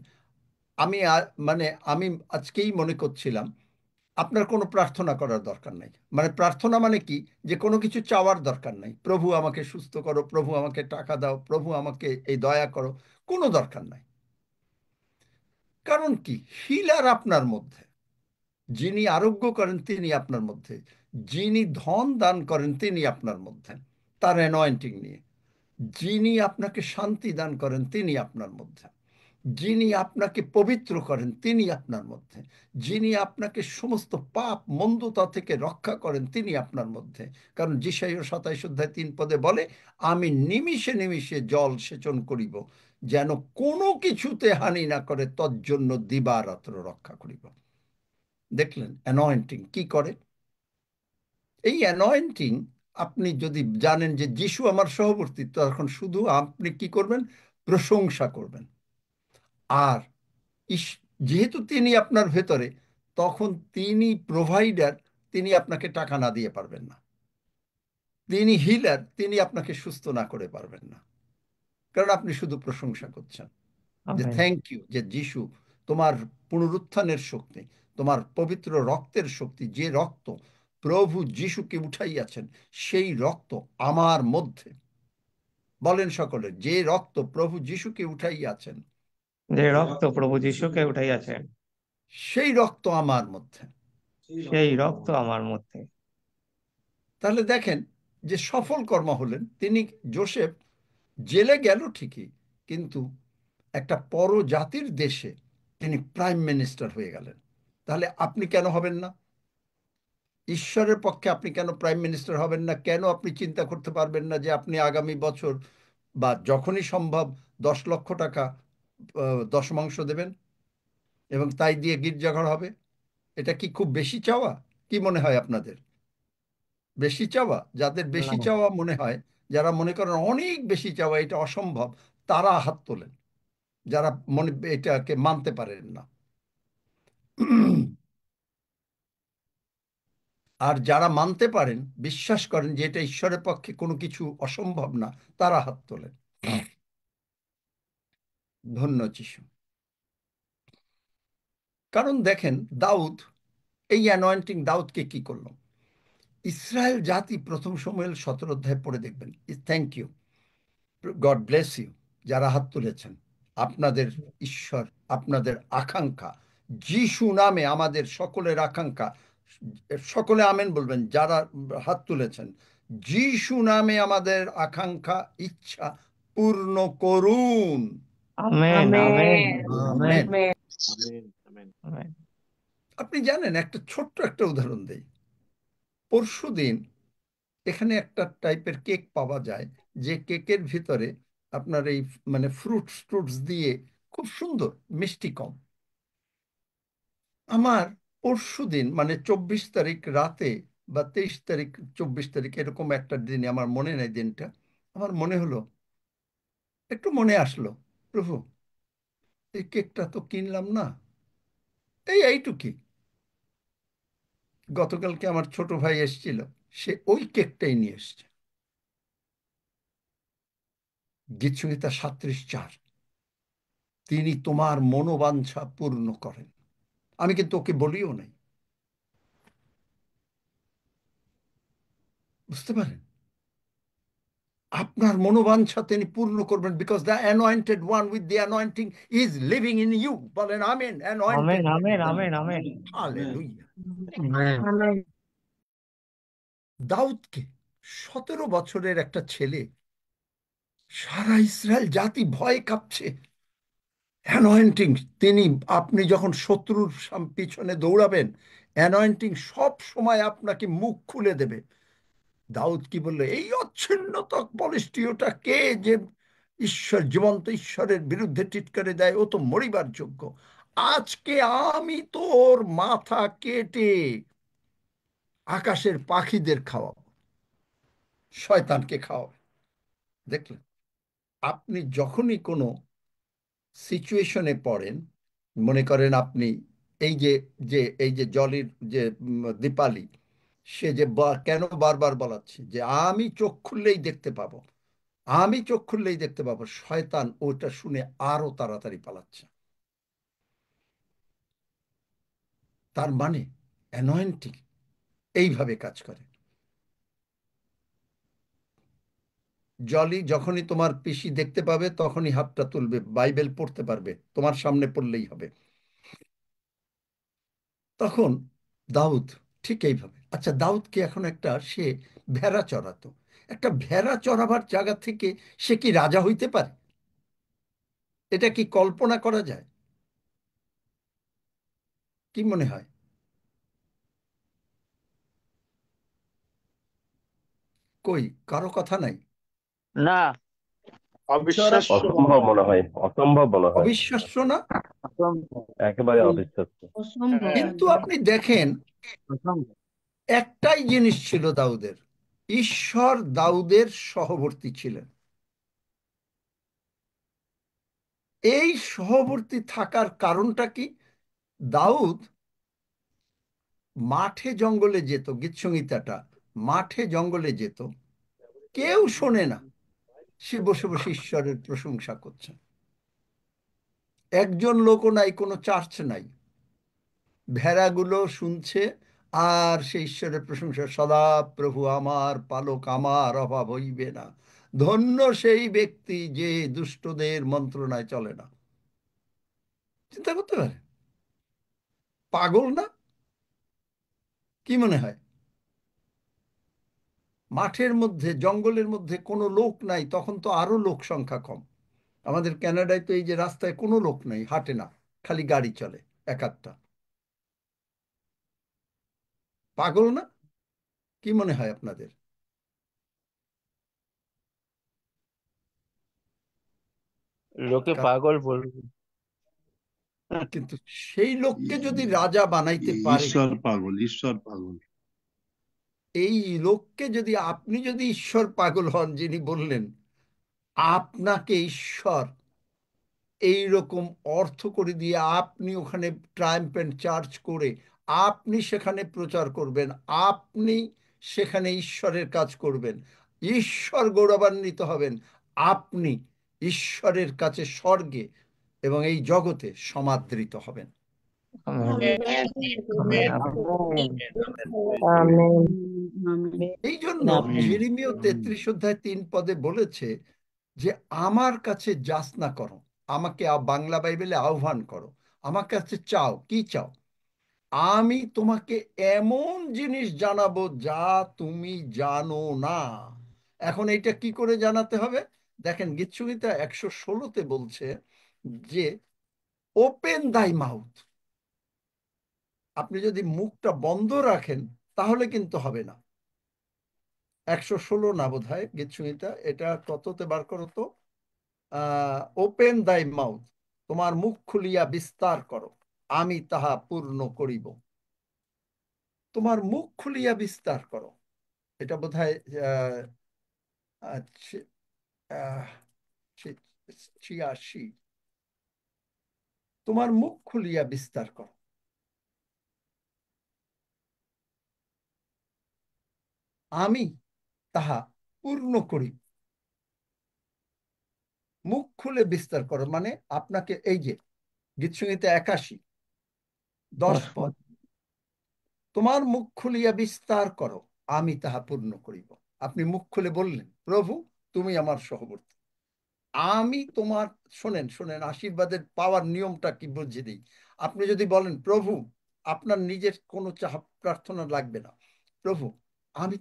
আমি মানে আমি আজকেই মনে করছিলাম, আপনার কোনো প্রার্থনা করার দরকার নাই। মানে প্রার্থনা মানে কি? যে কোনো কিছু চাওয়ার দরকার নাই, প্রভু আমাকে সুস্থ করো, প্রভু আমাকে টাকা দাও, প্রভু আমাকে এই দয়া করো, কোনো দরকার নাই। কারণ কি? হিলার আপনার মধ্যে, যিনি আরোগ্য করেন তিনি আপনার মধ্যে, যিনি ধন দান করেন তিনি আপনার মধ্যে, তার অ্যানয়েন্টিং নিয়ে। যিনি আপনাকে শান্তি দান করেন তিনি আপনার মধ্যে, যিনি আপনাকে পবিত্র করেন তিনি আপনার মধ্যে, যিনি আপনাকে সমস্ত পাপ মন্দতা থেকে রক্ষা করেন তিনি আপনার মধ্যে। কারণ যিশাইয়া 27 অধ্যায় 3 পদে বলে, আমি নিমিষে নিমিষে জল সেচন করিব, যেন কোনো কিছুতে হানি না করে, তজ্জন্য দিবারাত্র রক্ষা করিব। দেখলেন অ্যানয়েন্টিং কি করে? এই অ্যানয়েন্টিং, আপনি যদি জানেন যে যিশু আমার সহবর্তী, তখন শুধু আপনি কি করবেন? প্রশংসা করবেন। আর যেহেতু তিনি আপনার ভেতরে, তখন তিনি প্রোভাইডার, তিনি আপনাকে টাকা না দিয়ে পারবেন না। তিনি হিলার, তিনি আপনাকে সুস্থ না করে পারবেন না, কারণ আপনি শুধু প্রশংসা করছেন যে আমেন। থ্যাংক ইউ যে যিশু, তোমার পুনরুত্থানের শক্তি, তোমার পবিত্র রক্তের শক্তি, যে রক্ত প্রভু যিশুকে উঠাইয়াছেন, সেই রক্ত আমার মধ্যে। বলেন সকলে, যে রক্ত প্রভু যিশুকে উঠাইয়াছেন যে রক্ত প্রভু যিশুকে উঠাইয়াছেন, সেই রক্ত আমার মধ্যে। সেই রক্ত আমার মধ্যে। তাহলে দেখেন যে সফল কর্ম হলেন তিনি। যোসেফ জেলে গেল ঠিকই, কিন্তু একটা পরজাতির দেশে তিনি প্রাইম মিনিস্টার হয়ে গেলেন। তাহলে আপনি কেন হবেন না? ঈশ্বরের পক্ষে আপনি কেন প্রাইম মিনিস্টার হবেন না? কেন আপনি চিন্তা করতে পারবেন না যে আপনি আগামী বছর বা যখনই সম্ভব 10 লক্ষ টাকা দশমাংশ দেবেন এবং তাই দিয়ে গির্জাঘর হবে? এটা কি খুব বেশি চাওয়া? কি মনে হয় আপনাদের? বেশি চাওয়া? যাদের বেশি না, চাওয়া মনে হয়, যারা মনে করেন অনেক বেশি চাওয়া এটা অসম্ভব, তারা হাত তোলেন, যারা মনে এটাকে মানতে পারেন না। আর যারা মানতে পারেন, বিশ্বাস করেন যে এটা ঈশ্বরের পক্ষে কোনো কিছু অসম্ভব না, তারা হাত তোলেন। ধন্য যিশু। কারণ দেখেন দাউদ, এই অ্যানয়েন্টিং দাউদকে কি করলো? ইসরায়েল জাতি, প্রথম শমূয়েল 17 অধ্যায় পড়ে দেখবেন। Thank you, God bless you যারা হাত তুলেছেন। আপনাদের ঈশ্বর, আপনাদের আকাঙ্ক্ষা যিশু নামে আমাদের সকলের আকাঙ্ক্ষা, সকলে আমেন বলবেন যারা হাত তুলেছেন। যিশু নামে আমাদের আকাঙ্ক্ষা, ইচ্ছা পূর্ণ করুন। Amen, amen, amen. Amen. Amen amen. Amen. আপনি জানেন, একটা ছোট্ট একটা উদাহরণ দেই। পরশুদিন এখানে একটা টাইপের কেক পাওয়া যায়, যে কেকের ভিতরে আপনার এই মানে ফ্রুটস দিয়ে খুব সুন্দর, মিষ্টি কম। আমার পরশুদিন মানে 24 তারিখ রাতে বা 23 তারিখ, 24 তারিখ এরকম একটা দিনে, আমার মনে নেই দিনটা, আমার মনে হলো, একটু মনে আসলো, প্রভু এই কেকটা তো কিনলাম না, এইটুকি। গতকালকে আমার ছোট ভাই এসেছিল, সে ওই কেকটাই নিয়ে এসছে। গীতসংহিতা 37:4, তিনি তোমার মনোবাঞ্ছা পূর্ণ করেন। আমি কিন্তু ওকে বলিও নাই, বুঝতে পারেন? আপনার মনোবাঞ্ছা তিনি পূর্ণ করবেন, because the anointed one with the anointing is living in you. বলেন amen. Amen, anointed one amen, with the amen, amen. Hallelujah. Amen. দাউদকে, 17 বছরের একটা ছেলে, সারা ইসরায়েল জাতি ভয় কাঁপছে। অ্যানয়েন্টিং, তিনি, আপনি যখন শত্রুর পিছনে দৌড়াবেন, অ্যানয়েন্টিং সব সময় আপনাকে মুখ খুলে দেবে। দাউদ কি বললো? এই অচ্ছিন্নতা বলিষ্ঠীয়টা কে, যে ঈশ্বর, জীবন্ত ঈশ্বরের বিরুদ্ধে টিটকারি দেয়? ও তো মরিবার যোগ্য। আজকে আমি তোর মাথা কেটে আকাশের পাখিদের খাওয়াবো, শয়তানকে খাওয়াবে। দেখলেন? আপনি যখনই কোনো সিচুয়েশনে পড়েন, মনে করেন আপনি এই যে যে এই যে জলির যে দীপালি, সে যে কেন বারবার বলাচ্ছে যে আমি চোখ খুললেই দেখতে পাবো, আমি চোখ খুললেই দেখতে পাবো, শয়তান ওটা শুনে আরো তাড়াতাড়ি পালাচ্ছে। তার মানে অ্যানয়েন্টিং এইভাবে কাজ করে। জলি যখনই তোমার পিসি দেখতে পাবে, তখনই হাতটা তুলবে, বাইবেল পড়তে পারবে, তোমার সামনে পড়লেই হবে। তখন দাউদ ঠিক এইভাবে। আচ্ছা, দাউদকে এখন একটা, সে ভেড়া চড়াতো, একটা ভেড়া চড়াবার জায়গা থেকে সে কি রাজা হইতে পারে? এটা কি কল্পনা করা যায়? কি মনে হয়? কই কারো কথা নাই? না, অবিশ্বাস্য অসম্ভব মনে হয়, অসম্ভব মনে হয়, অবিশ্বাস্য না? একেবারে অবিশ্বাস্য। অসম্ভব। কিন্তু আপনি দেখেন, একটাই জিনিস ছিল দাউদের, ঈশ্বর দাউদের সহবর্তী ছিলেন। এই সহবর্তী থাকার কারণটা কি? দাউদ মাঠে জঙ্গলে যেত, গীতসংহিতাটা, মাঠে জঙ্গলে যেত, কেউ শোনে না, সে বসে বসে ঈশ্বরের প্রশংসা করছে। একজন লোকও নাই, কোনো চার্চ নাই, ভেড়াগুলো শুনছে আর সে ঈশ্বরের প্রশংসা, সদা প্রভু আমার পালক, আমার অভাব হইবে না, ধন্য সেই ব্যক্তি যে দুষ্টদের মন্ত্রণায় চলে না। চিন্তা করতে পারে, পাগল না? কি মনে হয়? মাঠের মধ্যে জঙ্গলের মধ্যে কোনো লোক নাই, তখন তো আরো লোক সংখ্যা কম। আমাদের কানাডায় তো এই যে রাস্তায় কোনো লোক নাই, হাঁটে না, খালি গাড়ি চলে এক আধটা। পাগল না? কি মনে হয় আপনাদের? লোকে পাগল বলবে। কিন্তু সেই লোককে যদি রাজা বানাইতে পারে, ঈশ্বর পাগল, ঈশ্বর পাগল। এই লোককে যদি আপনি যদি ঈশ্বর পাগল হন, যিনি বললেন আপনাকে ঈশ্বর এই রকম অর্থ করে দিয়ে আপনি ওখানে ট্রায়াম্ফ্যান্ট চার্চ করে আপনি সেখানে প্রচার করবেন, আপনি সেখানে ঈশ্বরের কাজ করবেন, ঈশ্বর গৌরবান্বিত হবেন, আপনি ঈশ্বরের কাছে স্বর্গে এবং এই জগতে সমাদৃত হবেন। আমেন। আমেন। এই জন্য যেরেমিয়া 33 অধ্যায় 3 পদে বলেছে যে আমার কাছে যাচনা করো, আমাকে বাংলা বাইবেলে আহ্বান করো, আমার কাছে চাও। কি চাও? আমি তোমাকে এমন জিনিস জানাবো যা তুমি জানো না। এখন এইটা কি করে জানাতে হবে? দেখেন গীতসংহিতা 116-তে বলছে যে ওপেন দাই মাউথ। আপনি যদি মুখটা বন্ধ রাখেন তাহলে কিন্তু হবে না। 116 না বোধহয় গীতসংহিতা, এটা কততে বার করো তো? ওপেন দাই মাউথ, তোমার মুখ খুলিয়া বিস্তার করো, আমি তাহা পূর্ণ করিব। তোমার মুখ খুলিয়া বিস্তার করো, এটা বোধহয় 86। তোমার মুখ খুলিয়া বিস্তার করো, আমি তাহা পূর্ণ করি। মুখ খুলে বিস্তার করো মানে আপনাকে, এই যে গীতসংহিতা 81 10 পদ, তোমার মুখ খুলিয়া বিস্তার করো, আমি তাহা পূর্ণ করিব। আপনি মুখ খুলে বললেন, প্রভু তুমি আমার সহবর্তী, আমি তোমার, শোনেন শোনেন আশীর্বাদের পাওয়ার নিয়মটা কি বুঝিয়ে দিই। আপনি যদি বলেন প্রভু, আপনার নিজের কোনো প্রার্থনা লাগবে না, প্রভু আমি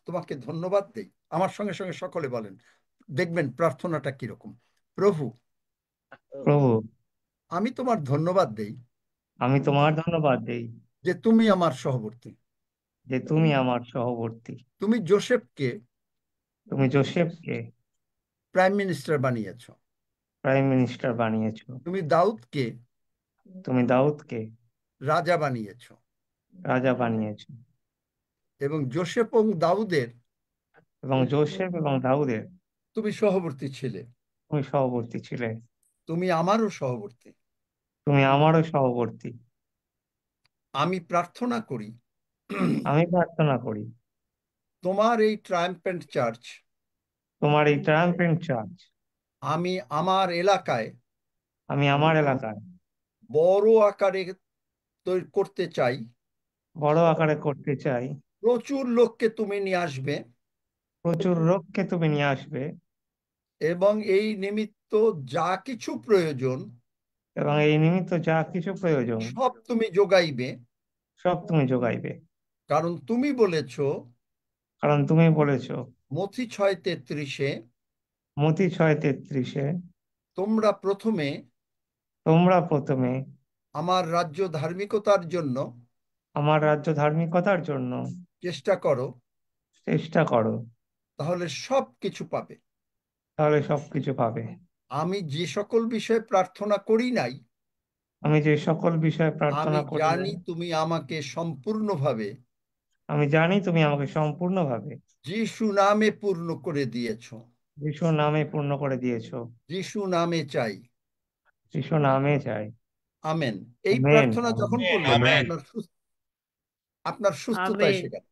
তোমাকে ধন্যবাদ দেই, আমার সঙ্গে সঙ্গে সকলে বলেন, দেখবেন প্রার্থনাটা কিরকম। প্রভু প্রভু আমি তোমার ধন্যবাদ দেই আমি তোমার ধন্যবাদ দেই যে তুমি আমার সহবর্তী। যে তুমি আমার সহবর্তী। তুমি জোসেফকে তুমি জোসেফকে প্রাইম মিনিস্টার বানিয়েছো, প্রাইম মিনিস্টার বানিয়েছো। তুমি দাউদকে তুমি দাউদকে রাজা বানিয়েছো, রাজা বানিয়েছো। এবং জোসেফ এবং দাউদের এবং জোসেফ এবং দাউদের তুমি সহবর্তী ছিলে। তুমি সহবর্তী ছিলে। তুমি আমারও সহবর্তী। তুমি আমারও সহবর্তী। আমি প্রার্থনা করি, আমি প্রার্থনা করি তোমার এই ট্রায়াম্ফ্যান্ট চার্চ তোমার এই ট্রায়াম্ফ্যান্ট চার্চ আমি আমার এলাকায় আমি আমার এলাকায় বড় আকারে তৈরি করতে চাই। বড় আকারে করতে চাই। প্রচুর লোককে তুমি নিয়ে আসবে প্রচুর লোককে তুমি নিয়ে আসবে এবং এই নিমিত্ত যা কিছু প্রয়োজন এবং এই নিমিত্ত যা কিছু প্রয়োজন সব তুমি যোগাইবে, সব তুমি যোগাইবে। কারণ তুমি বলেছো কারণ তুমি বলেছো মথি 6:33-এ, মথি 6:33-এ, তোমরা প্রথমে আমার রাজ্য ধার্মিকতার জন্য আমার রাজ্য ধার্মিকতার জন্য চেষ্টা করো, তাহলে সব কিছু পাবে। তাহলে সবকিছু পাবে। আমি যে সকল বিষয়ে প্রার্থনা করি নাই, আমি যে সকল বিষয়ে প্রার্থনা আমি করি জানি নাই, তুমি আমাকে সম্পূর্ণভাবে আমি জানি তুমি আমাকে সম্পূর্ণভাবে যিশু নামে পূর্ণ করে দিয়েছো। যিশুর নামে পূর্ণ করে দিয়েছো। যিশু নামে চাই। যিশু নামে চাই। আমেন। এই আমেন। প্রার্থনা যখন করলেন আমেন। আপনার সুস্থতা এসে গেল,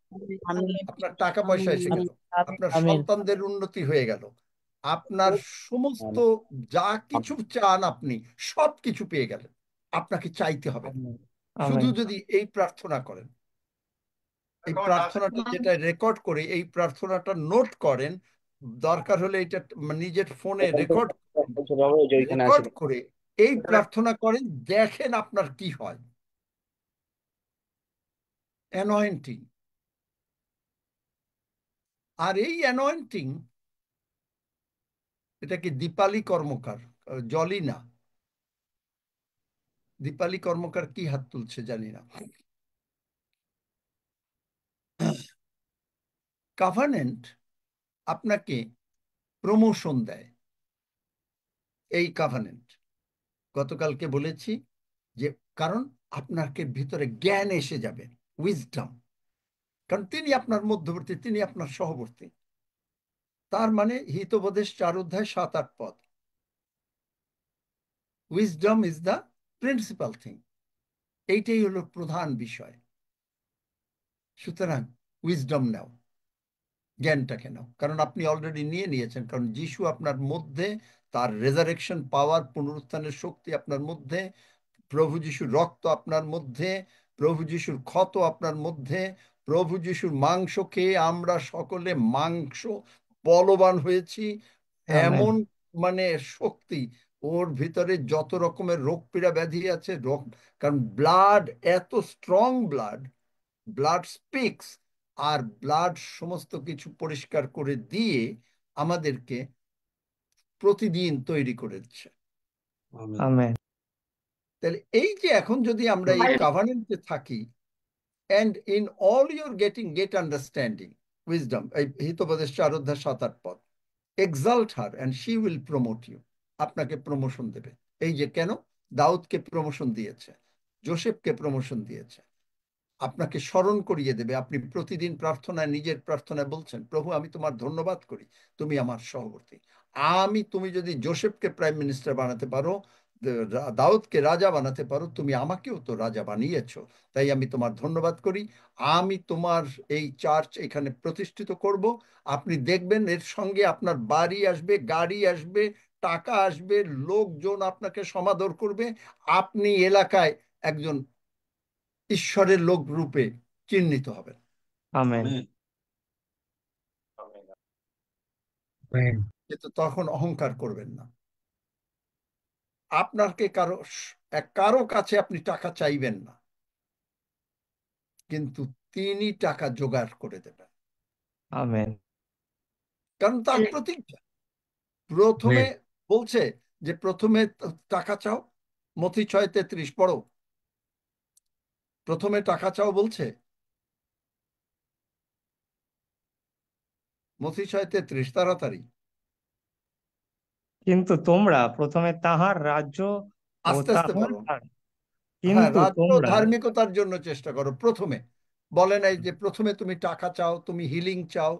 আপনার টাকা পয়সা এসে গেল, আপনার সন্তানদের উন্নতি হয়ে গেল, আপনার সমস্ত যা কিছু চান আপনি সব কিছু পেয়ে গেলেন। আপনাকে চাইতে হবে না, শুধু আমেন। যদি এই প্রার্থনা করেন। এই প্রার্থনাটা যেটা রেকর্ড করে, এই প্রার্থনাটা নোট করেন, দরকার হলে এটা নিজের ফোনে রেকর্ড করে এই প্রার্থনা করেন, দেখেন আপনার কি হয়। অ্যানয়েন্টিং। আর এই অ্যানয়েন্টিং, এটা কি দীপালি কর্মকার, জলি না, দীপালি কর্মকার কি হাত তুলছে জানি না। কাভানেন্ট আপনাকে প্রমোশন দেয়। এই কাভানেন্ট গতকালকে বলেছি যে কারণ আপনাকে ভিতরে জ্ঞান এসে যাবে, উইজডম, কারণ তিনি আপনার মধ্যবর্তী, তিনি আপনার সহবর্তী। তার মানে হিতোপদেশ 4 অধ্যায় 7-8 পদ, wisdom is the principal thing. এইটাই হলো প্রধান বিষয়। সুতরাং উইজডম নাও, জ্ঞানটাকে নাও, কারণ আপনি অলরেডি নিয়ে নিয়েছেন। কারণ যিশু আপনার মধ্যে, তার রেজারেকশন পাওয়ার, পুনরুত্থানের শক্তি আপনার মধ্যে, প্রভু যিশুর রক্ত আপনার মধ্যে, প্রভু যিশুর ক্ষত আপনার মধ্যে, প্রভু যিশুর মাংস খেয়ে আমরা সকলে মাংস বলবান হয়েছি। আমেন। এমন মানে শক্তি ওর ভিতরে, যত রকমের রোগ পীড়া ব্যাধি আছে, কারণ ব্লাড এত স্ট্রং, ব্লাড, ব্লাড স্পিক্স। আর ব্লাড সমস্ত কিছু পরিষ্কার করে দিয়ে আমাদেরকে প্রতিদিন তৈরি করে দিচ্ছে। আমেন। আমেন। তাহলে এই যে এখন যদি আমরা এই কাভানেন্টে থাকি, and in all your get understanding, wisdom, এই হিতোপদেশ 4 অধ্যায় 7-8 পদ, exalt her and she will promote you, আপনাকে প্রমোশন দেবে। এই যে কেন দাউদকে প্রমোশন দিয়েছে, যোসেফকে প্রমোশন দিয়েছে, আপনাকে স্মরণ করিয়ে দেবে। আপনি প্রতিদিন প্রার্থনায়, নিজের প্রার্থনায় বলছেন, প্রভু আমি তোমার ধন্যবাদ করি, তুমি আমার সহবর্তী। তুমি যদি যোসেফকে প্রাইম মিনিস্টার বানাতে পারো, দাউদকে রাজা বানাতে পারো, তুমি আমাকেও তো রাজা বানিয়েছো, তাই আমি তোমার ধন্যবাদ করি। আমি তোমার এই চার্চ এখানে প্রতিষ্ঠিত করব। আপনি দেখবেন এর সঙ্গে আপনার বাড়ি আসবে, গাড়ি আসবে, টাকা আসবে, লোকজন আপনাকে সমাদর করবে। আপনি এলাকায় একজন ঈশ্বরের লোক রূপে চিহ্নিত হবেন। আমেন। কিন্তু তখন অহংকার করবেন না। আপনাকে কারো কাছে আপনি টাকা চাইবেন না, কিন্তু তিনি টাকা জোগাড় করে দেবেন, আমেন। কারণ তার প্রতিজ্ঞা। প্রথমে বলছে যে প্রথমে টাকা চাও, মথি 6:33 পড়ো। প্রথমে টাকা চাও বলছে, মথি 6:33, তাড়াতাড়ি। কিন্তু তোমরা প্রথমে তাহার রাজ্য ও আস্তে আস্তে তাহার বলো। হ্যাঁ, কিন্তু রাজ্য তোমরা ধার্মিকতার জন্য চেষ্টা করো। প্রথমে বলে নাই যে প্রথমে তুমি টাকা চাও, তুমি হিলিং চাও,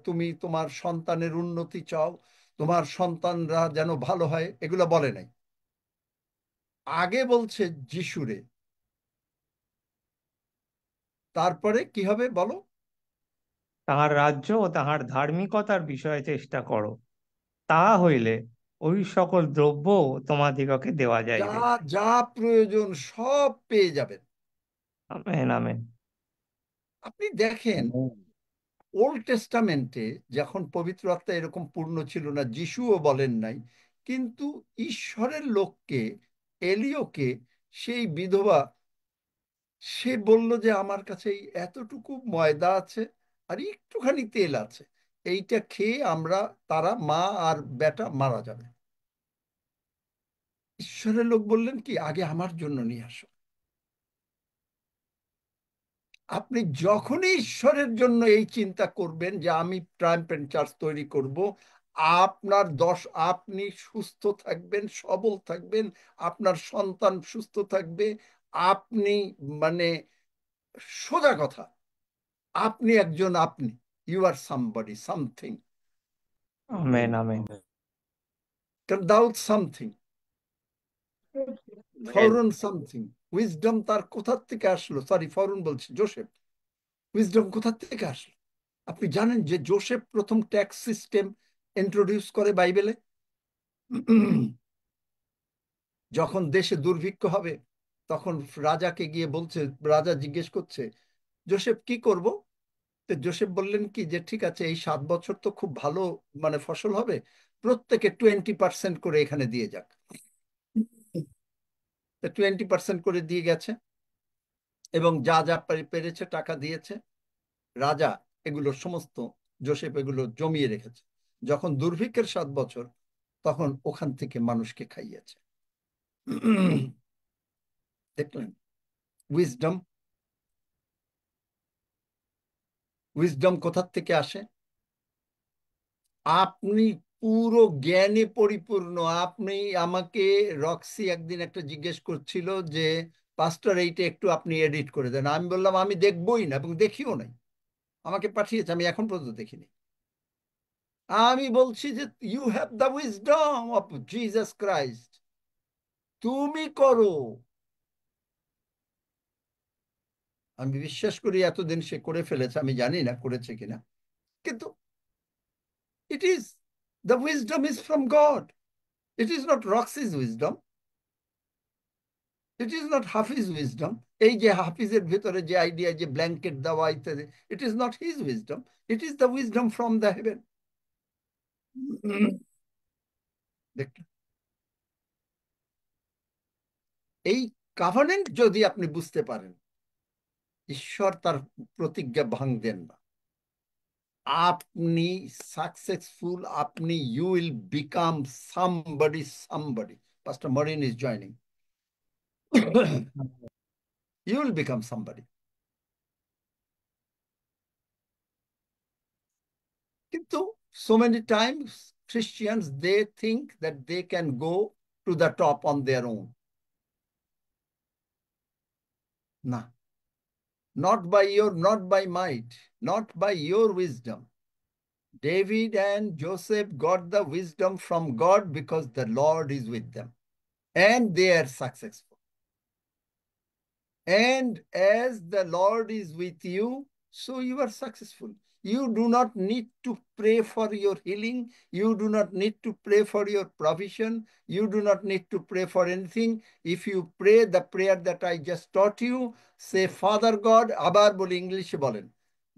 তুমি তোমার সন্তানের উন্নতি চাও, তোমার সন্তানরা যেন ভালো হয়, এগুলো বলে নাই। আগে বলছে যিশুরে, তারপরে কি হবে বলো? তাহার রাজ্য ও তাহার ধার্মিকতার বিষয়ে চেষ্টা করো, তাহা হইলে ওই সকল দ্রব্য তোমাদিগকে দেওয়া যা যাইবে। যা প্রয়োজন সব পেয়ে যাবেন। আমেন। আমেন। আপনি দেখেন ওল্ড টেস্টামেন্টে যখন পবিত্র আত্মা এরকম পূর্ণ ছিল না, যিশুও বলেন নাই, কিন্তু ঈশ্বরের লোককে, এলিওকে, সেই বিধবা, সে বলল যে আমার কাছে এই এতটুকু ময়দা আছে আর একটুখানি তেল আছে, এইটা খেয়ে তারা মা আর বেটা মারা যাবে। ঈশ্বরের লোক বললেন কি, আগে আমার জন্য নিয়ে আসো। আপনি যখনই ঈশ্বরের জন্য এই চিন্তা করবেন যে আমি ট্রায়াম্ফেন্ট চার্চ তৈরি করব, আপনি সুস্থ থাকবেন, সবল থাকবেন, আপনার সন্তান সুস্থ থাকবে। আপনি মানে সোজা কথা, আপনি একজন, you are somebody, something. Amen. Amen. Daud something, ফরুন সামথিং। উইজডম তার কোথা থেকে আসলো? সরি, ফরুন বলছি, যোসেফ। উইজডম কোথা থেকে আসলো? আপনি জানেন যে যোসেফ প্রথম ট্যাক্স সিস্টেম ইন্ট্রোডিউস করে বাইবেলে। যখন দেশে দুর্ভিক্ষ হবে, তখন রাজাকে গিয়ে বলছে, রাজা জিজ্ঞেস করছে যোসেফ কি করব? তো যোসেফ বললেন কি যে ঠিক আছে, এই 7 বছর তো খুব ভালো ফসল হবে, প্রত্যেকে 20% করে এখানে দিয়ে যাক। 20% করে দিয়ে গেছে এবং যা যা পেরেছে টাকা দিয়েছে। রাজা এগুলো সমস্ত জোসেফ এগুলো জমিয়ে রেখেছে। যখন দুর্ভিক্ষের 7 বছর, তখন ওখান থেকে মানুষকে খাইয়েছে। দেখলেন উইজডম। উইজডম কোথার থেকে আসে? আপনি পুরো জ্ঞানে পরিপূর্ণ। আপনি আমাকে, রক্সি একদিন একটা জিজ্ঞেস করছিল যে পাস্টার এইটা একটু আপনি এডিট করে দেন। আমি বললাম আমি দেখবই না এবং দেখিও নাই। আমাকে পাঠিয়েছে, আমি এখন পর্যন্ত দেখিনি। আমি বলছি যে you have the wisdom of Jesus Christ, তুমি করো। আমি বিশ্বাস করি এতদিন সে করে ফেলেছে, আমি জানি না করেছে কিনা, কিন্তু it is, the wisdom is from God. It is not Roxy's wisdom. It is not Hafiz wisdom. এই যে হাফিজের ভিতরে যে আইডিয়া যে ব্ল্যাঙ্কেট দেওয়া ইত্যাদি, it is not his wisdom. It is the wisdom from the heaven. দেখলেন? এই covenant যদি আপনি বুঝতে পারেন, ঈশ্বর তার প্রতিজ্ঞা ভাঙবেন না। আপনি সাকসেসফুল, আপনি you will become somebody. Pastor Maureen is joining. You will become somebody. কিন্তু so many times Christians, they think that they can go to the top on their own. No. Not by might, not by your wisdom. David and Joseph got the wisdom from God because the Lord is with them, and they are successful. And as the Lord is with you, so you are successful. You do not need to pray for your healing. You do not need to pray for your provision. You do not need to pray for anything. If you pray the prayer that I just taught you, say, Father God, আবার বলি ইংলিশে বলেন,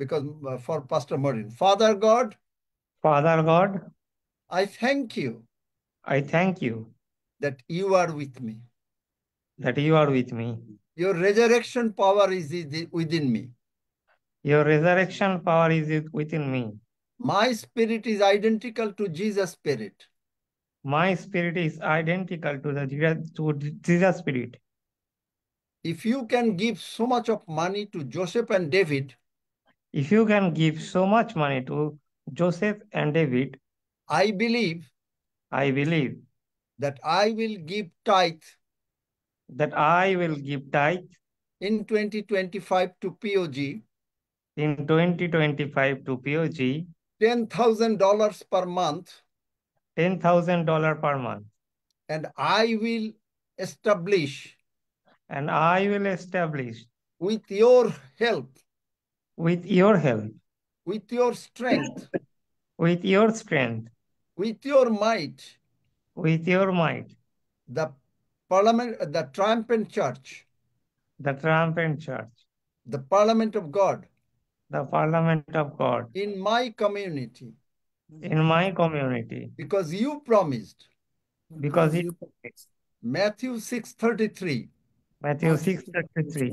because for Pastor Maureen, Father God, Father God, I thank you I thank you that you are with me. that you are with me. Your resurrection power is within me. Your resurrection power is within me. My spirit is identical to Jesus' spirit. My spirit is identical to Jesus' spirit. If you can give so much of money to Joseph and David, If you can give so much money to Joseph and David, I believe I believe that I will give tithe that I will give tithe in 2025 to POG, in 2025 to POG, $10,000 per month, $10,000 per month, and I will establish and I will establish with your help, with your help, with your strength, with your strength, with your might, with your might, the parliament, the triumphant church, the triumphant church, the parliament of God the parliament of God in my community, in my community, because you promised. because it Matthew 6:33. Matthew 6:33.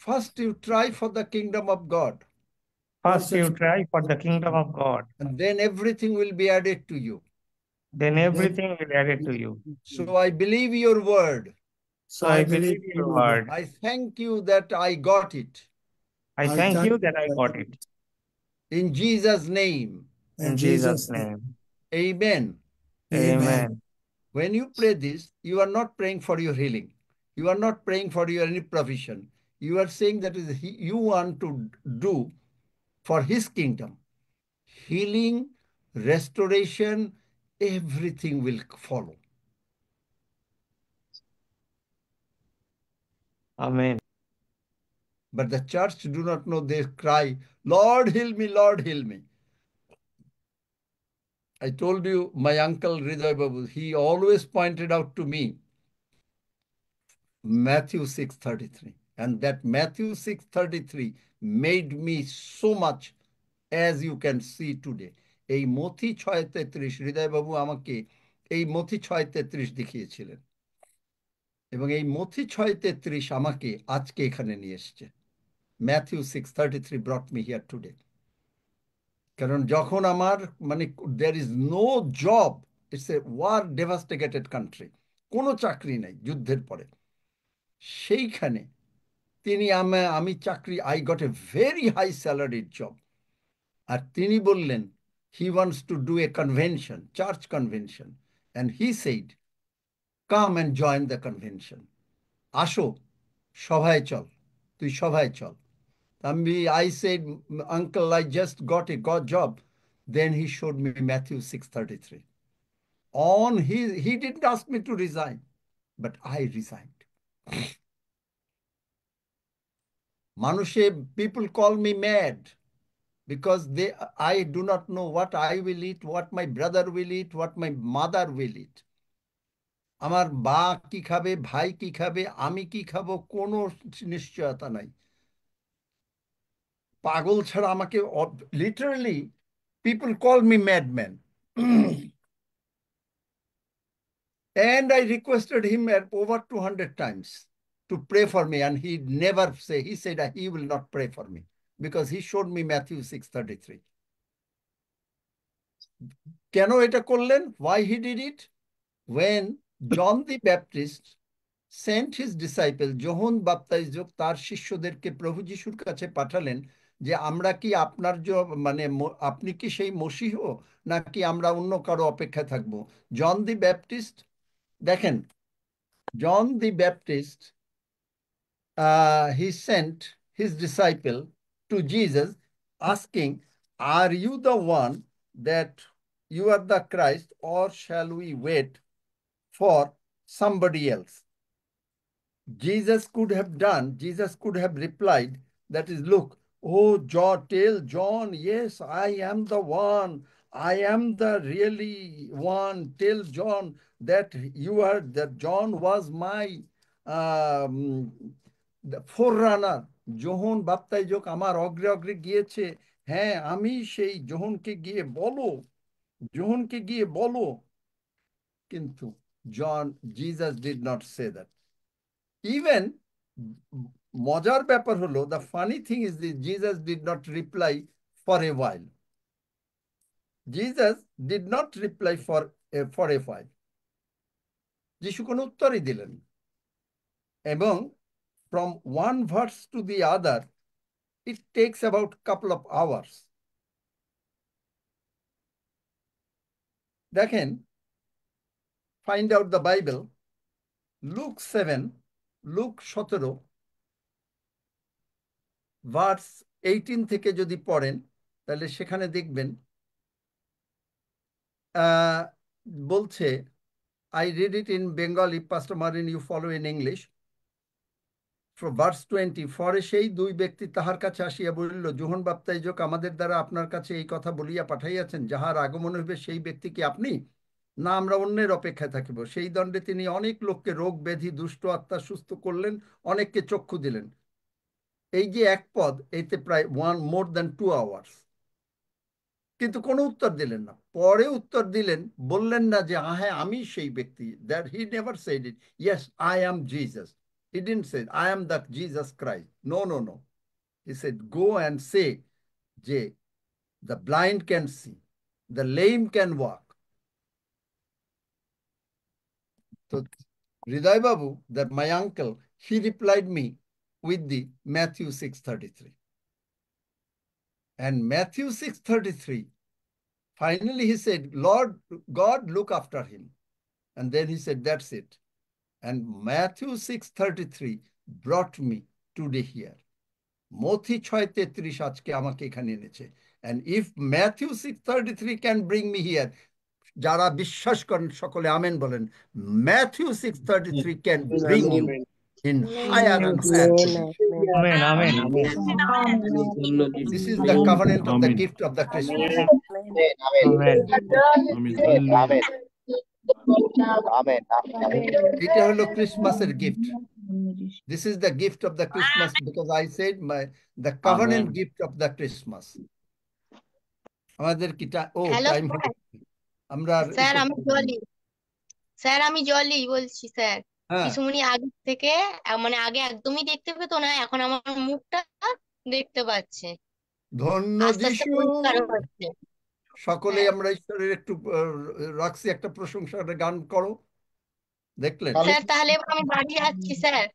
First you try for the kingdom of God, First you try for the kingdom of God, and then everything will be added to you. then everything will be added to you. So I believe your word. So I believe your word. I thank you that I got it. I thank you that I got it. In Jesus' name, In Jesus' name. amen. Amen. When you pray this, you are not praying for your healing. You are not praying for your any provision. You are saying that is you want to do for his kingdom. Healing, restoration, everything will follow. Amen. But the church do not know. They cry, Lord, heal me, Lord, heal me. I told you, my uncle Hriday Babu, he always pointed out to me Matthew 6:33. And that Matthew 6:33 made me so much, as you can see today. এই মথি 6:33 হৃদয় বাবু আমাকে এই মথি 6:33 দেখিয়েছিলেন। এবং এই মথি 6:33 আমাকে আজকে এখানে নিয়ে এসছে। Matthew 6:33 brought me here today. কারণ যখন আমার মানে there is no job, it's a war devastated country, কোনো চাকরি নাই যুদ্ধের পরে, সেইখানে তিনি আমি চাকরি, I got a very high salaried job, আর তিনি বললেন he wants to do a convention, church convention, and he said come and join the convention, আসো সভায় চল, তুই সভায় চল। I said, Uncle, I just got a job. Then he showed me Matthew 6:33. He didn't ask me to resign, but I resigned. People call me mad because I do not know what I will eat, what my brother will eat, what my mother will eat. আমার বা কি খাবে, ভাই কি খাবে, আমি কি খাবো, কোনো নিশ্চয়তা নাই। পাগল ছাড়া আমাকে literally people call me madman. And I requested him over 200 times to pray for me, and he never said, he said he will not pray for me because he showed me Matthew 6:33. কেন এটা করলেন? Why he did it? When John the Baptist sent his disciple, যোহন বাপ্তাইজক তার শিষ্যদেরকে প্রভু যিশুর কাছে পাঠালেন যে আমরা কি আপনার মানে আপনি কি সেই মসীহ নাকি আমরা অন্য কারো অপেক্ষায় থাকবো। জন দি ব্যাপটিস্ট, দেখেন, জন দি Baptist he sent his disciple to Jesus asking, are you the one that you are the Christ, or shall we wait for somebody else? Jesus could have replied, that is, look, oh John, tell John, yes, I am the one, I am the really one, tell John that that John was my the forerunner, যোহন বাপ্তাইজক আমার অগ্রে অগ্রে গিয়েছে, হ্যাঁ আমি সেই যোহনকে গিয়ে বলো। কিন্তু Jesus did not say that. Even মজার ব্যাপার হলো, the funny thing is that Jesus did not reply for a while. Jesus did not reply for a while. যিশু কোনো উত্তরই দিলেন, এবং from one verse to the other it takes about couple of hours. দেখেন, find out the Bible, Luke 17 verse 18 থেকে যদি পড়েন তাহলে সেখানে দেখবেন বলছে, I read it in Bengali, Pastor Marin, you follow in English. From verse 20, পরে সেই দুই ব্যক্তি তাহার কাছে আসিয়া বলিল, যোহন বাপ্তাইজক আমাদের দ্বারা আপনার কাছে এই কথা বলিয়া পাঠাইয়াছেন, যাহার আগমন হইবে সেই ব্যক্তি কি আপনি, না আমরা অন্যের অপেক্ষায় থাকিব? সেই দণ্ডে তিনি অনেক লোককে রোগ ব্যাধি দুষ্ট আত্মা সুস্থ করলেন, অনেককে চক্ষু দিলেন। এই যে এক পদ, এতে প্রায় more than 2 hours, কিন্তু কোনো উত্তর দিলেন না। পরে উত্তর দিলেন, বললেন না যে হ্যাঁ আমি সেই ব্যক্তি, that he never said it, yes I am Jesus. He didn't say I am that Jesus Christ. No. He said, go and say যে the blind can see, the lame can walk. So Hriday Babu, that my uncle, he replied me with the Matthew 6:33. And Matthew 6:33, finally he said, Lord God, look after him. And then he said, that's it. And Matthew 6:33 brought me today here. মথি 6:33 আজকে আমাকে এখানে এনেছে। And if Matthew 6:33 can bring me here, যারা বিশ্বাস করেন সকলে amen বলেন, Matthew 6:33 can bring you in higher and higher position. Amen amen amen. This is the covenant of the gift of the Christmas. Amen. এটা হলো ক্রিসমাসের gift. This is the gift of the Christmas, because I said the covenant gift of the Christmas. আমাদের কি time, আমরা sir আমি জলি বলছি sir. হ্যাঁ, পিসুমণি আগে থেকে মানে আগে একদমই দেখতে পেতো না, এখন আমার মুখটা দেখতে পাচ্ছে, ধন্য আস্তে আস্তে যিশু। পরিষ্কার হচ্ছে। সকলেই হ্যাঁ আমরা ঈশ্বরের একটু রাখছি একটা প্রশংসার গান করো, দেখলেন? স্যার, তাহলে এবার আমি বাড়ি যাচ্ছি স্যার।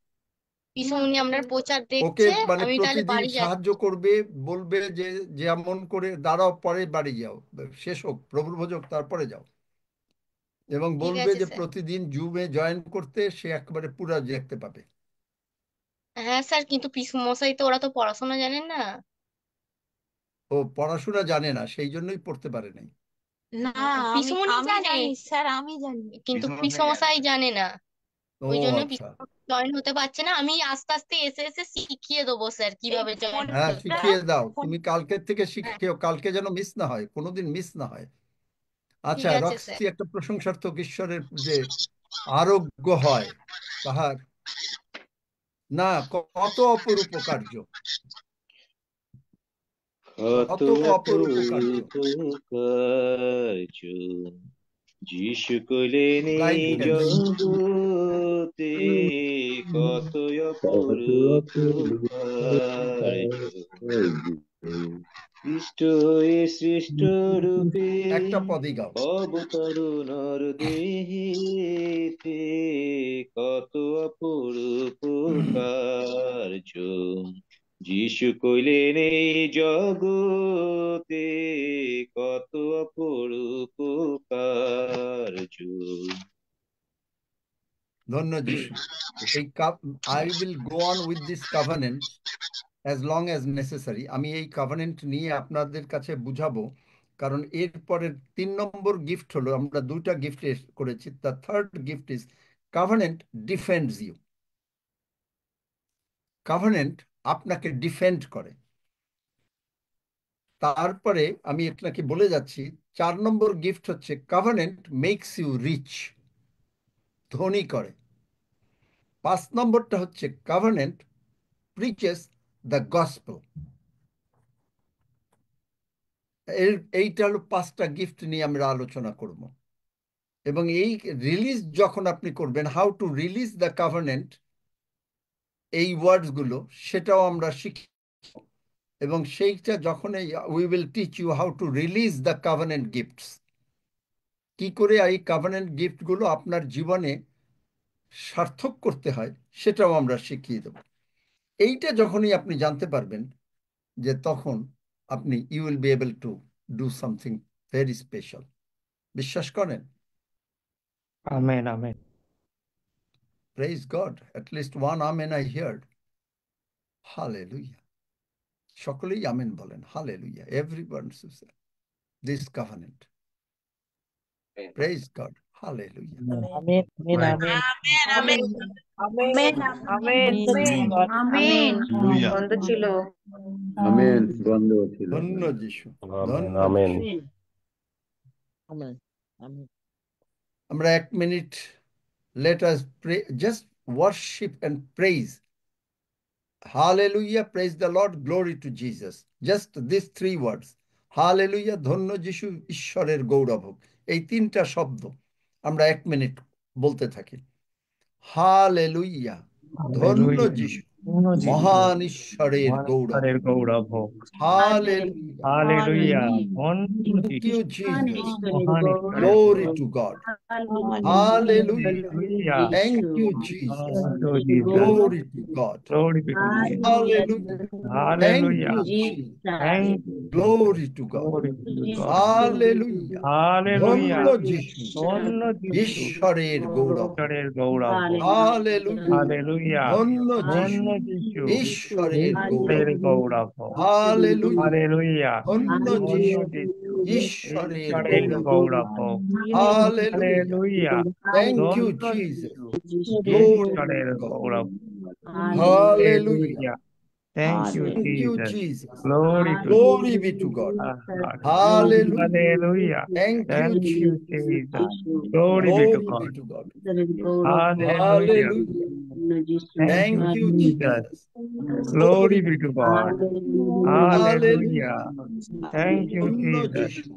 পিসুমণি আপনার প্রচার ওকে দেখছে, মানে আমি তাহলে প্রতিদিন বাড়ি যাচ্ছি। সাহায্য করবে, বলবে যে যেমন করে দাঁড়াও, পরে বাড়ি যাও, শেষ হোক প্রভুর ভোজ হোক, তারপরে যাও। এবং ঠিক বলবে আছে যে স্যার। প্রতিদিন জুমে জয়েন করতে, সে একেবারে পুরা দেখতে পাবে। হ্যাঁ স্যার, কিন্তু পিসু মশাই তো, ওরা তো পড়াশোনা জানেন না। ও পড়াশোনা জানে না, সেই জন্যই পড়তে পারে নাই। না, আমি পিসুমণি আমি জানে, জানি স্যার, আমি জানি। কিন্তু পিসু মশাই জানে না, ও ওই জন্য আচ্ছা। জয়েন হতে পারছে না। আমি আস্তে আস্তে এসে এসে শিখিয়ে দেবো স্যার এই কিভাবে জয়েন হ্যাঁ, করতে ফোনটা শিখিয়ে হয়। দাও, ফোন তুমি কালকের থেকে হ্যাঁ, শিখিও, কালকে যেন মিস না হয়, কোনোদিন মিস না হয়। আচ্ছা, ঠিক আছে রক্সি স্যার। একটা প্রশংসার্থক ঈশ্বরের যে আরোগ্য হয় তাহার, না, কত অপরূপ কার্য, কত কত অপরূপ কার্য। কার্য যিশু কইলেন এই রাইট হ্যান্ড। জগতে, কত অপরূপ কার্য খ্রিস্ট হয়ে সৃষ্ট রূপে একটা পদই গাও। অবতারণর দেহেতে, কত অপরূপ কার্য যিশু কইলেন এই জগতে, কত অপরূপ কার্য। ধন্য যিশু। এই I will go on with this covenant as long as necessary. আমি এই কভেনেন্ট নিয়ে আপনাদের কাছে বুঝাবো, কারণ এরপরের 3 নম্বর গিফট হলো, আমরা 2টা গিফট করেছি, the third gift is covenant defends you. Covenant আপনাকে ডিফেন্ড করে। তারপরে আমি আপনাকে বলে যাচ্ছি, 4 নম্বর গিফট হচ্ছে কভেনেন্ট মেক্স ইউ রিচ, ধনী করে। 5 নম্বরটা হচ্ছে কভেনেন্ট প্রিচেস দ্য গসপেল। এইটা হলো 5টা গিফট নিয়ে আমরা আলোচনা করব। এবং এই রিলিজ যখন আপনি করবেন, how to release the covenant, এই ওয়ার্ডসগুলো, সেটাও আমরা শিখি। এবং সেইটা যখন we will teach you how to release the covenant gifts, কি করে এই কভেনেন্ট গিফটগুলো আপনার জীবনে সার্থক করতে হয়, সেটাও আমরা শিখিয়ে দেব। এইটা যখনই আপনি জানতে পারবেন, যে তখন আপনি you will be able to do something very special. বিশ্বাস করেন? Amen amen. Praise God, at least one amen I heard. Hallelujah. সকলেই আমেন বলেন। Hallelujah. Everyone this covenant. Praise God. Hallelujah. Amen amen amen amen amen amen. Hallelujah. বন্ধ ছিল। Amen. বন্ধ ছিল। ধন্য যিশু, আমেন ধন্য আমেন। যিশু। Amen amen. আমরা 1 minute, let us pray, just worship and praise. Hallelujah, praise the Lord, glory to Jesus. Just these 3 words. Hallelujah, ধন্য যিশু, ঈশ্বরের গৌরব হোক। এই 3টা শব্দ আমরা 1 মিনিট বলতে থাকি। হালেলুয়া, ধন্য হালেলুয়া। যিশু, ধন্য যিশু, মহান ঈশ্বরের মহান গৌরব। ঈশ্বরের গৌরব হোক। Hallelujah, hallelujah. ধন্য thank যিশু, you Jesus, মহান ঈশ্বরের glory Gaurav. to God. Hallelujah. Hallelujah, thank you Jesus, Thank you, Jesus. glory to God. Glory be to Jesus. Hallelujah, thank Hallelujah. you Jesus, Thank you. glory to God. Glory be to God. Hallelujah, Hallelujah. ধন্য যিশু, ধন্য যিশু, ঈশ্বরের গৌরব। ঈশ্বরের গৌরব হোক। Hallelujah, Hallelujah. ধন্য যিশু, ধন্য যিশু, ঈশ্বরের ঈশ্বরের গৌরব। গৌরব হোক। Hallelujah, Hallelujah. ধন্য ধন্য যিশু, যিশু, ঈশ্বরের ঈশ্বরের গৌরব। গৌরব হোক। Hallelujah, Hallelujah. thank you ধন্য Jesus, যিশু, glory ঈশ্বরের to God. Gaurav. Hallelujah, Hallelujah. Thank you, thank you Jesus. Jesus, Glory to glory be to God. Hallelujah, Hallelujah. thank you Thank you, Jesus, Jesus. Glory be to glory be God. to God. Hallelujah. Hallelujah, Thank thank you, you Jesus. Jesus, Glory glory be be to to God. God. Hallelujah. Hallelujah, Thank you, ধন্য Jesus. যিশু,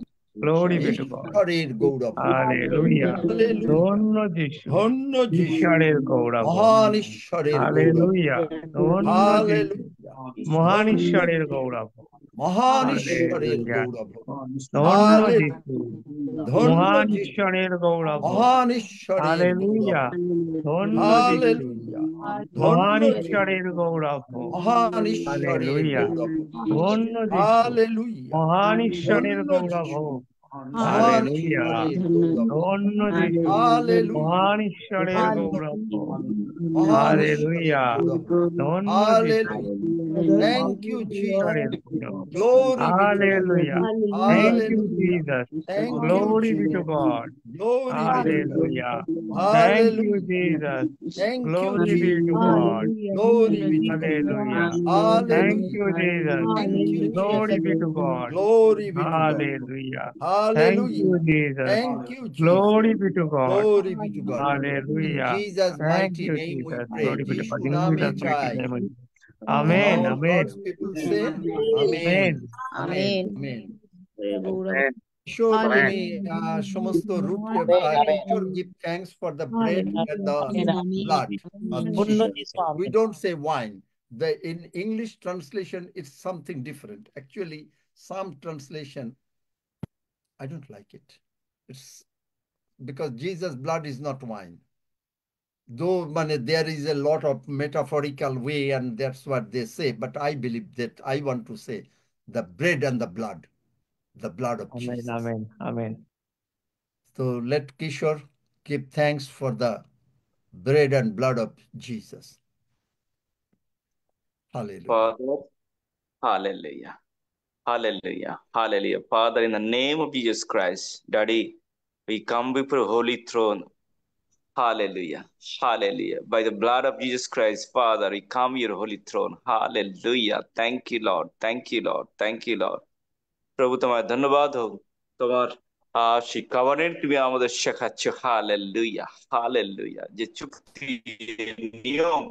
Glory be to God. ঈশ্বরের গৌরব হোক। Hallelujah. Hallelujah. ধন্য যিশু, ধন্য যিশু, ঈশ্বরের গৌরব হোক। মহান ঈশ্বরের গৌরব। Hallelujah. ধন্য যিশু, হালেলুয়া। মহান ঈশ্বরের গৌরব হোক। মহান ঈশ্বরের Hallelujah. গৌরব হোক। ধন্য হালেলুয়া। যিশু, ধন্য মহান যিশু, ঈশ্বরের গৌরব হোক। মহান ঈশ্বরের গৌরব Hallelujah. হোক। ধন্য যিশু, হালেলুয়া। মহান ধন্য যিশু, ঈশ্বরের গৌরব হোক। মহান ঈশ্বরের Hallelujah. গৌরব হোক। ধন্য যিশু, হালেলুয়া। মহান ঈশ্বরের ধন্য গৌরব যিশু, হোক। মহান Hallelujah. ঈশ্বরের গৌরব হোক। ধন্য যিশু, হালেলুয়া। মহান ঈশ্বরের ধন্য গৌরব হোক। মহান ঈশ্বরের Hallelujah. গৌরব হোক। ধন্য যিশু, হালেলুয়া। Thank you, ঈশ্বরের Jesus. গৌরব। Glory be to God. Hallelujah. Thank you, Hallelujah. Jesus. Thank you, Glory be to Jesus. God. Glory be to God. Hallelujah. Thank you, Hallelujah. Jesus. Thank you, Glory be to Jesus. God. Glory be to God. Hallelujah. Thank Hallelujah. you, Jesus. Thank you, Glory Jesus. be to God. Glory be to God. Hallelujah. Thank Hallelujah. you, Jesus. Thank you, Jesus. Glory be to God. Glory be to God. In Hallelujah. Jesus' Thank mighty you, name we Jesus. pray. Glory be to God. Yeshu In name Jesus' mighty chai. name. Amen. All Amen. God's people say Amen. Amen. Amen. Amen. Amen. Kishore, Amen. তুমি সমস্ত রূপকে Kishore give thanks for the bread and the blood of ধন্য Jesus. যিশু, We amen. don't say wine. In English translation, it's something different. Actually, some translation, I don't like it. It's because Jesus' blood is not wine. Though there is a lot of metaphorical way, and that's what they say, but I believe that I want to say the bread and the blood of Amen. Jesus. Amen. Amen. So let Kishore give thanks for the bread and blood of Jesus. Hallelujah. Father, hallelujah. Hallelujah. Hallelujah. Father, in the name of Jesus Christ, Daddy, we come before holy throne. Hallelujah. Hallelujah. By the blood of Jesus Christ, Father, we come your holy throne. Hallelujah. Thank you, Lord. Thank you, Lord. Thank you, Lord. প্রভু তোমার ধন্যবাদ হোক তোমার সেই covenant তুমি আমাদের শেখাচ্ছ। Hallelujah. Hallelujah. যে চুক্তি নিয়ম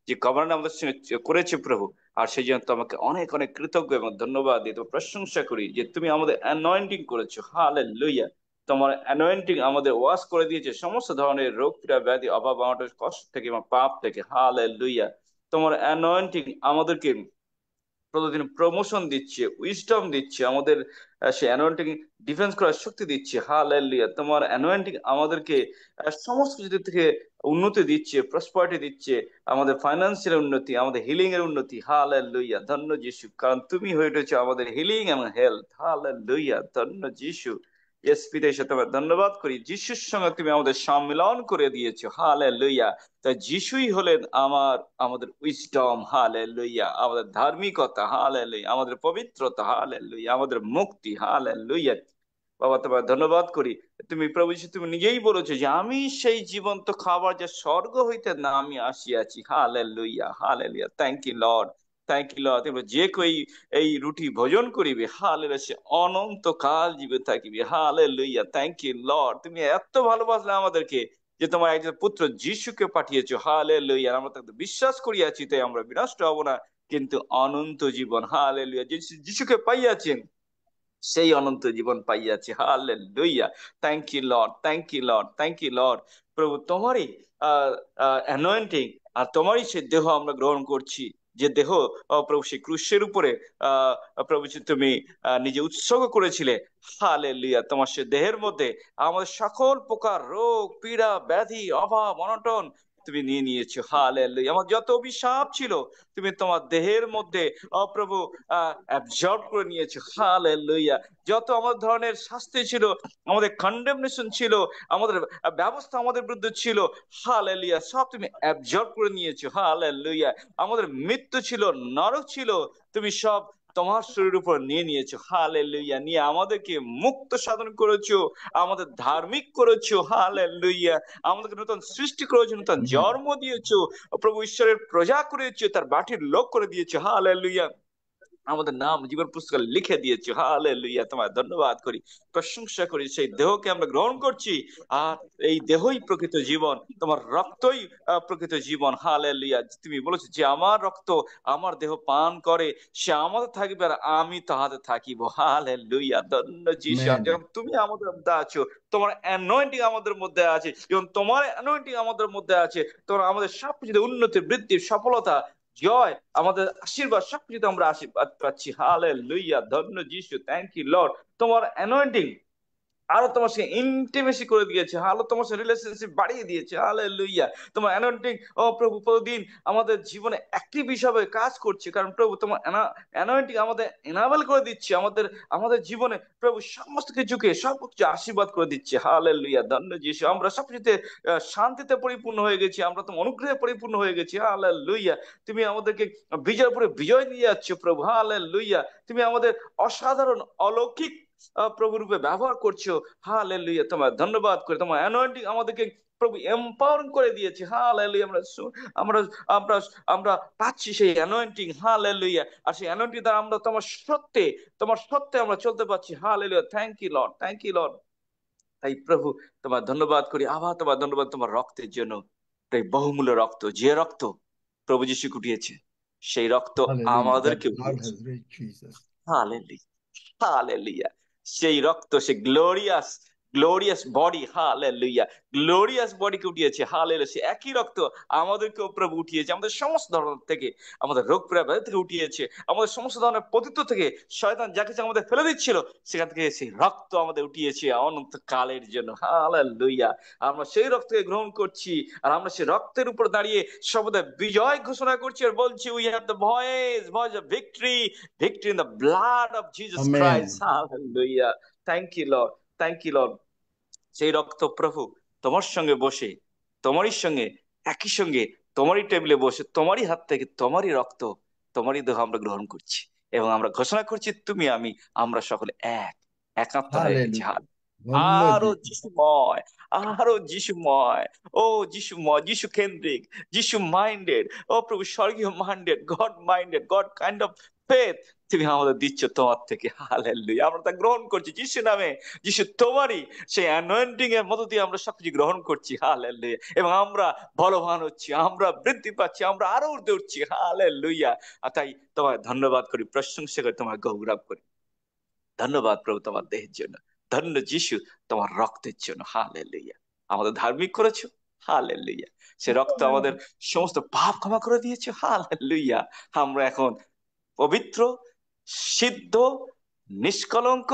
যে কভেনেন্ট আমাদের সঙ্গে করেছে প্রভু, আর সেই জন্য তোমাকে অনেক অনেক কৃতজ্ঞ এবং ধন্যবাদ দিয়ে তোমার প্রশংসা করি যে তুমি আমাদের অ্যানয়েন্টিং করেছো। হালেলুয়া। তোমার অ্যানয়েন্টিং আমাদের ওয়াশ করে দিয়েছে সমস্ত ধরনের রোগ পীড়া ব্যাধি অভাব অনটন কষ্ট থেকে এবং পাপ থেকে। হালেলুয়া। তোমার অ্যানয়েন্টিং আমাদেরকে প্রতিদিন প্রমোশন দিচ্ছে, উইজডম দিচ্ছে, আমাদের সে অ্যানোয়েন্টিং ডিফেন্স করার শক্তি দিচ্ছে। হালেলুয়া। তোমার অ্যানোয়েন্টিং আমাদেরকে সমস্ত কিছু থেকে উন্নতি দিচ্ছে, প্রসপারিটি দিচ্ছে, আমাদের ফাইন্যান্সিয়াল উন্নতি, আমাদের হিলিং এর উন্নতি। হালেলুয়া। ধন্য যিশু, কারণ তুমি হয়ে উঠেছো আমাদের হিলিং এবং হেলথ। হালেলুয়া। ধন্য যিশু। ইয়েস পিতা, তোমার ধন্যবাদ করি, যিশুর সঙ্গে তুমি আমাদের সম্মিলন করে দিয়েছো। হালেলুয়া। তাই যিশুই হলেন আমাদের উইজডম। হালেলুয়া। আমাদের ধার্মিকতা। হালেলুয়া। আমাদের পবিত্রতা। হালেলুয়া। আমাদের মুক্তি। হালেলুয়া। বাবা তোমার ধন্যবাদ করি, তুমি প্রভু যিশু তুমি নিজেই বলেছো যে আমি সেই জীবন্ত খাবার যে স্বর্গ হইতে নামি আসিয়াছি। Hallelujah. Hallelujah. Thank you Lord. Thank you lord. যে কেউ এই রুটি ভোজন করিবে, হালেলুয়া, সে অনন্তকাল জীবে থাকিবে। হালেলুয়া। Thank you Lord. তুমি এত ভালোবাসলে আমাদেরকে যে তোমার একজন পুত্র যিশুকে পাঠিয়েছো। হালেলুয়া। আমরা তাকে বিশ্বাস করিয়াছি, তাই আমরা বিনষ্ট হব না, কিন্তু অনন্ত জীবন। হালেলুয়া। যিশুকে পাইয়াছেন, সেই অনন্ত জীবন পাইয়াছে। Hallelujah. Thank you Lord. Thank you Lord. Thank you Lord. প্রভু তোমারই অ্যানয়েন্টিং আর তোমারই সে দেহ আমরা গ্রহণ করছি, যে দেহ প্রভু সেই ক্রুশের উপরে প্রভু তুমি নিজে উৎসর্গ করেছিলে। হালেলুয়া। তোমার সে দেহের মধ্যে আমাদের সকল প্রকার রোগ পীড়া ব্যাধি অভাব অনটন তুমি নিয়ে নিয়েছো। হালেলুয়া। আমার যত অভিশাপ ছিল তুমি তোমার দেহের মধ্যে প্রভু অ্যাবজর্ব করে নিয়েছো। হালেলুয়া। যত আমাদের ধরনের শাস্তি ছিল, আমাদের কন্ডেমনেশন ছিল, আমাদের ব্যবস্থা আমাদের বিরুদ্ধে ছিল, হালেলুয়া, সব তুমি অ্যাবজর্ব করে নিয়েছো। হালেলুয়া। আমাদের মৃত্যু ছিল, নরক ছিল, তুমি সব তোমার শরীরের উপর নিয়ে নিয়েছো। হালেলুয়া। নিয়ে আমাদেরকে মুক্ত সাধন করেছো, আমাদের ধার্মিক করেছো। হালেলুয়া। আমাদেরকে নতুন সৃষ্টি করেছো, নতুন জন্ম দিয়েছো, প্রভু ঈশ্বরের প্রজা করেছো, তার বাটির লোক করে দিয়েছো। হালেলুয়া। আমাদের নাম জীবন পুস্তকে লিখে দিয়েছো। হালেলুয়া, তোমার ধন্যবাদ করি, প্রশংসা করি। সেই দেহকে আমরা গ্রহণ করছি, আর এই দেহই প্রকৃত জীবন, তোমার রক্তই প্রকৃত জীবন। হালেলুয়া, তুমি বলেছো যে আমার রক্ত আমার দেহ পান করে সে আমাদের থাকবে আর আমি তাহাতে থাকিব। হালেলুয়া, ধন্য যিশু। আর আমেন যখন তুমি আমাদের মধ্যে আছো, তোমার অ্যানয়েন্টিং আমাদের মধ্যে আছে, এবং তোমার অ্যানয়েন্টিং আমাদের মধ্যে আছে, তোমার আমাদের সবকিছুতে উন্নতি, বৃদ্ধি, সফলতা, জয়, আমাদের আশীর্বাদ, সবকিছুতে আমরা আশীর্বাদ পাচ্ছি। হালেলুয়া, ধন্য যিশু, থ্যাংক ইউ লর্ড। তোমার অ্যানয়েন্টিং আরো তোমার সঙ্গে ইন্টিমেসি করে দিয়েছে, আলো তোমার সঙ্গে রিলেশনশিপ বাড়িয়ে দিয়েছে। হালেলুয়া, তোমার অ্যানয়েন্টিং ও প্রভু প্রতিদিন আমাদের জীবনে অ্যাক্টিভ হিসাবে কাজ করছে, কারণ প্রভু তোমার অ্যানয়েন্টিং আমাদের এনাবেল করে দিচ্ছে, আমাদের আমাদের জীবনে প্রভু সমস্ত কিছুকে সবকিছু আশীর্বাদ করে দিচ্ছে। হালেলুয়া, ধন্য যিশু। আমরা সবকিছুতে শান্তিতে পরিপূর্ণ হয়ে গেছি, আমরা তোমার অনুগ্রহে পরিপূর্ণ হয়ে গেছি। হালেলুয়া, তুমি আমাদেরকে বিজয়ের উপরে বিজয় দিয়ে যাচ্ছ প্রভু। হালেলুয়া, তুমি আমাদের অসাধারণ অলৌকিক প্রভু রূপে ব্যবহার করছো। হালেলুয়া, তোমার ধন্যবাদ করে। তোমার অ্যানয়েন্টিং আমাদেরকে প্রভু এম্পাওয়ারিং করে দিয়েছে। হালেলুয়া, আমরা আমরা আমরা পাচ্ছি সেই অ্যানয়েন্টিং। হালেলুয়া, আর সেই অ্যানয়েন্টিং দ্বারা আমরা তোমার সত্যে আমরা চলতে পারছি। Hallelujah, thank you Lord, thank you Lord. তাই প্রভু তোমার ধন্যবাদ করি, আবার তোমার ধন্যবাদ তোমার রক্তের জন্য, তাই বহুমূল্য রক্ত, যে রক্ত প্রভু যিশু কুটিয়েছে, সেই রক্ত Hallelujah. That আমাদেরকে blood উঠিয়েছে। has raised Jesus. Hallelujah, hallelujah, সেই রক্ত, সে glorious glorious body, hallelujah, glorious বডিকে উঠিয়েছে। হালেলুয়া, সে একই রক্ত আমাদেরকেও প্রভু উঠিয়েছে, আমাদের সমস্ত ধরনের থেকে, আমাদের রোগ ব্যাধি থেকে উঠিয়েছে, আমাদের সমস্ত ধরনের পতিত্ব থেকে, শয়তান যা কিছু আমাদের ফেলে দিচ্ছিল সেখান থেকে সেই রক্ত আমাদের উঠিয়েছে অনন্ত কালের জন্য। হালেলুয়া, আমরা সেই রক্তকে গ্রহণ করছি, আর আমরা সেই রক্তের উপর দাঁড়িয়ে সর্বদা বিজয় ঘোষণা করছি আর বলছি, we have the voice of victory, victory in the blood of Jesus Christ. Amen. Hallelujah. Thank you, Lord. Thank you, Lord. সেই রক্ত প্রভু তোমার সঙ্গে বসে, তোমারই সঙ্গে, একই সঙ্গে, তোমারই টেবিলে বসে, তোমারই হাত থেকে তোমারই রক্ত, তোমারই দেহ আমরা গ্রহণ করছি, এবং আমরা ঘোষণা করছি তুমি আমি, আমরা সকলে একাত্ম হয়ে গেছি। Hallelujah. ধন্য আরো যিশু। যিশুময়, আরো যিশুময়, ও যিশুময়, যিশু কেন্দ্রিক, যিশু মাইন্ডেড, ও প্রভু স্বর্গীয় minded, god minded, god kind of faith তুমি আমাদের দিচ্ছ তোমার থেকে। হালেলুয়া, আমরা তা গ্রহণ করছি যিশু নামে। যিশু তোমারই সেই অ্যানয়েন্টিং এর মধ্য দিয়ে আমরা সবকিছু গ্রহণ করছি। হালেলুয়া, এবং আমরা বলবান হচ্ছি, আমরা বৃদ্ধি পাচ্ছি, আমরা আরো ঊর্ধ্বে উঠছি। হালেলুয়া, আর তাই তোমার ধন্যবাদ করি, প্রশংসা করি, তোমার গৌরব করি। ধন্যবাদ প্রভু তোমার দেহের জন্য, ধন্য যিশু তোমার রক্তের জন্য। হালেলুয়া, আমাদের ধার্মিক করেছো। হালেলুয়া, সে রক্ত আমাদের সমস্ত পাপ ক্ষমা করে দিয়েছো। হালেলুয়া, আমরা এখন পবিত্র, সিদ্ধ, নিষ্কলঙ্ক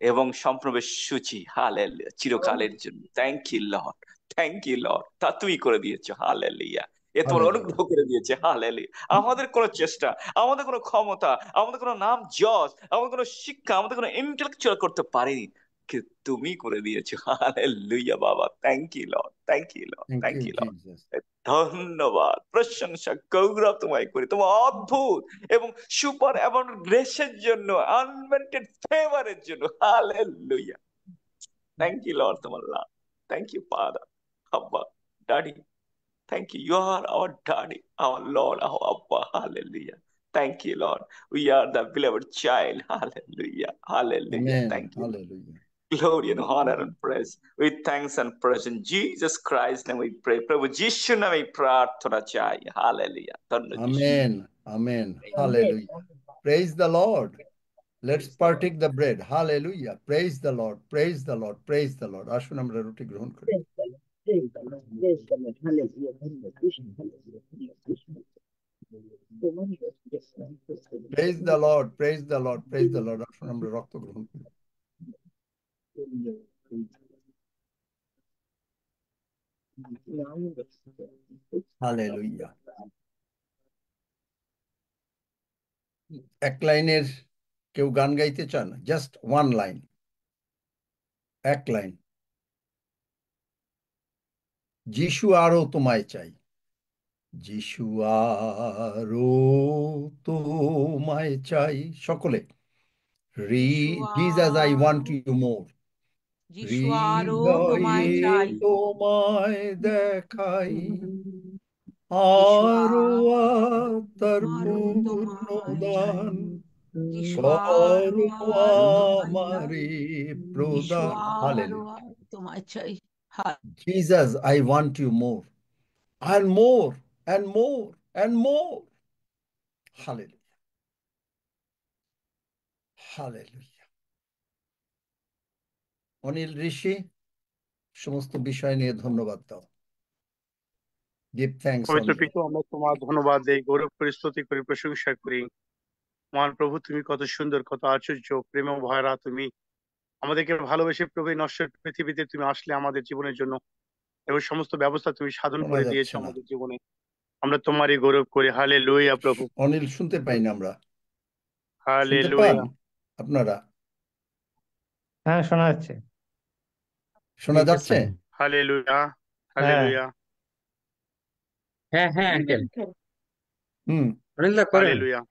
এবং সম্পূর্ণ সূচি। হালেলুয়া, চিরকালের জন্য। Thank you Lord, thank you Lord, তা তুমি করে দিয়েছো। হালেলুয়া, এ তোমার Hallelujah. অনুগ্রহ করে দিয়েছে। হালেলুয়া, আমাদের কোনো চেষ্টা, আমাদের কোনো ক্ষমতা, আমাদের কোনো নাম যশ, আমাদের কোনো শিক্ষা, আমাদের কোনো ইন্টেলেকচুয়াল করতে পারিনি, কিন্তু তুমি করে দিয়েছো। হালেলুয়া বাবা, thank you Lord, thank you Lord, Thank thank you, you Lord. Jesus. ধন্যবাদ, প্রশংসা, গৌরব তোমায় করি, তোমার অদ্ভুত এবং সুপার অ্যাবাউন্ডেন্ট গ্রেসের জন্য, আনমেরিটেড ফেভারের জন্য। হালেলুয়া, থ্যাংক ইউ লর্ড, তোমার লাভ। থ্যাংক ইউ ফাদার, আব্বা, daddy. Thank you. You are our daddy, our Lord, our Abba. Hallelujah. Thank you, Lord. We are the beloved child. Hallelujah. Hallelujah. Amen. Thank you. Hallelujah. Glory and honor and praise. We thanks and praise in Jesus Christ's name we pray. প্রভু যিশু নামে প্রার্থনা চাই। Hallelujah. ধন্যবাদ যিশু। Amen. Amen. Hallelujah. Praise the Lord. Let's partake the bread. Hallelujah. Praise the Lord. Praise the Lord. Praise the Lord. আসুন আমরা রুটি গ্রহণ করি। Praise the Lord. Praise the Lord. Praise the Lord. আসুন আমরা রক্ত গ্রহণ করি। Hallelujah. এক লাইনের কেউ গান গাইতে চান? জাস্ট ওয়ান লাইন, এক লাইন। যিশু আরো তোমায় চাই, যিশু আরো তোমায় চাই। সকলে Jesus I want you more. যিশু আরো তোমায় হৃদয়ে চাই, তোমায় দেখাই, যিশু আরো আত্মার আরো পূর্ণ তোমায় চাই, দান ঈশ্বর করো আমারে প্রদান। ঈশ্বর হালেলুয়া। তোমায় চাই। হা- Jesus, I want you more and more and more and more. Hallelujah. Hallelujah. Anil ঋষি, সমস্ত বিষয় নিয়ে ধন্যবাদ দাও। গিভ থ্যাঙ্কস পবিত্র অনিল। পিতা, আমরা তোমার ধন্যবাদ দেই, গৌরব করি, স্তুতি করি, প্রশংসা করি। মহান প্রভু, তুমি কত সুন্দর, কত আশ্চর্য, প্রেম ভয়রা তুমি আমাদেরকে ভালোবেসে প্রভু এই নশ্বর পৃথিবীতে তুমি আসলে আমাদের জীবনের জন্য, এবং সমস্ত ব্যবস্থা তুমি সাধন শোনা করে দিয়েছো যাচ্ছে না আমাদের জীবনে। আমরা তোমারই গৌরব করি। হালেলুয়া প্রভু, অনিল, শুনতে পাই না আমরা। শুনতে পান হালেলুয়া। আপনারা? হ্যাঁ, শোনা যাচ্ছে। শোনা যাচ্ছে? হালেলুয়া, হ্যাঁ, হালেলুয়া, হ্যাঁ হ্যাঁ আঙ্কেল, হুম। অনিলদা করেন। হালেলুয়া।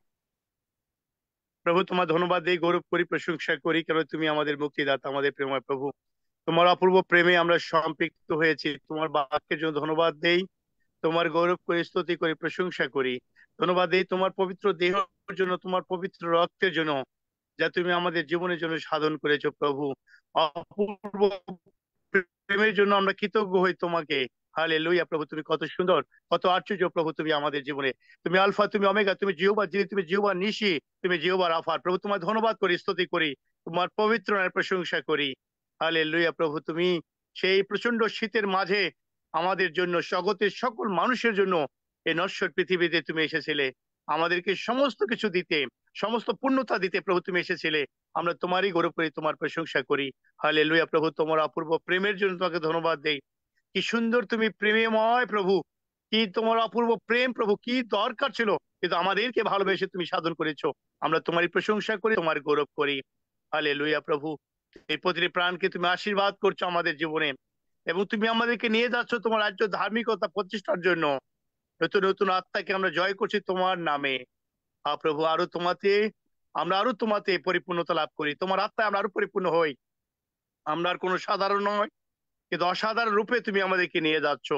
প্রভু, তোমার ধন্যবাদ দেই, গৌরব করি, প্রশংসা করি, কারণ তুমি আমাদের মুক্তিদাতা, আমাদের প্রেময় প্রভু। তোমার অপূর্ব প্রেমে আমরা সম্পৃক্ত হয়েছি। তোমার বাক্যের জন্য ধন্যবাদ দেই, তোমার গৌরব করি, স্তুতি করি, প্রশংসা করি। ধন্যবাদ দেই তোমার পবিত্র দেহের জন্য, তোমার পবিত্র রক্তের জন্য, যা তুমি আমাদের জীবনের জন্য সাধন করেছো প্রভু। অপূর্ব প্রেমের জন্য আমরা কৃতজ্ঞ হই তোমাকে। হালেলুয়া প্রভু, তুমি কত সুন্দর, কত আশ্চর্য প্রভু তুমি আমাদের জীবনে। তুমি আলফা, তুমি ওমেগা, তুমি জিহোবা যিনি, তুমি জিহোবা নিশি, তুমি জিহোবা রাফা। প্রভু, তোমার ধন্যবাদ করি, স্তুতি করি, তোমার পবিত্র নামের প্রশংসা করি। হালেলুয়া প্রভু, তুমি সেই প্রচন্ড শীতের মাঝে আমাদের জন্য, জগতের সকল মানুষের জন্য এই নশ্বর পৃথিবীতে তুমি এসেছিলে, আমাদেরকে সমস্ত কিছু দিতে, সমস্ত পূর্ণতা দিতে প্রভু তুমি এসেছিলে। আমরা তোমারই গৌরব করি, তোমার প্রশংসা করি। হালেলুয়া প্রভু, তোমার অপূর্ব প্রেমের জন্য তোমাকে ধন্যবাদ দেই। কি সুন্দর তুমি প্রেমময় প্রভু, কি তোমার অপূর্ব প্রেম প্রভু, কি দরকার ছিল, কিন্তু আমাদেরকে ভালোবেসে তুমি সাধন করেছো। আমরা তোমারই প্রশংসা করি, তোমার গৌরব করি। হালেলুয়া প্রভু, এই প্রতিটি প্রাণকে তুমি আশীর্বাদ করছো আমাদের জীবনে, এবং তুমি আমাদেরকে নিয়ে যাচ্ছ তোমার রাজ্য ধার্মিকতা প্রতিষ্ঠার জন্য। নতুন নতুন আত্মাকে আমরা জয় করছি তোমার নামে। প্রভু, আমরা আরো তোমাতে পরিপূর্ণতা লাভ করি, তোমার আত্মায় আমরা আরো পরিপূর্ণ হই। আমরা আর কোনো সাধারণ নয়, কিন্তু অসাধারণ রূপে তুমি আমাদেরকে নিয়ে যাচ্ছ।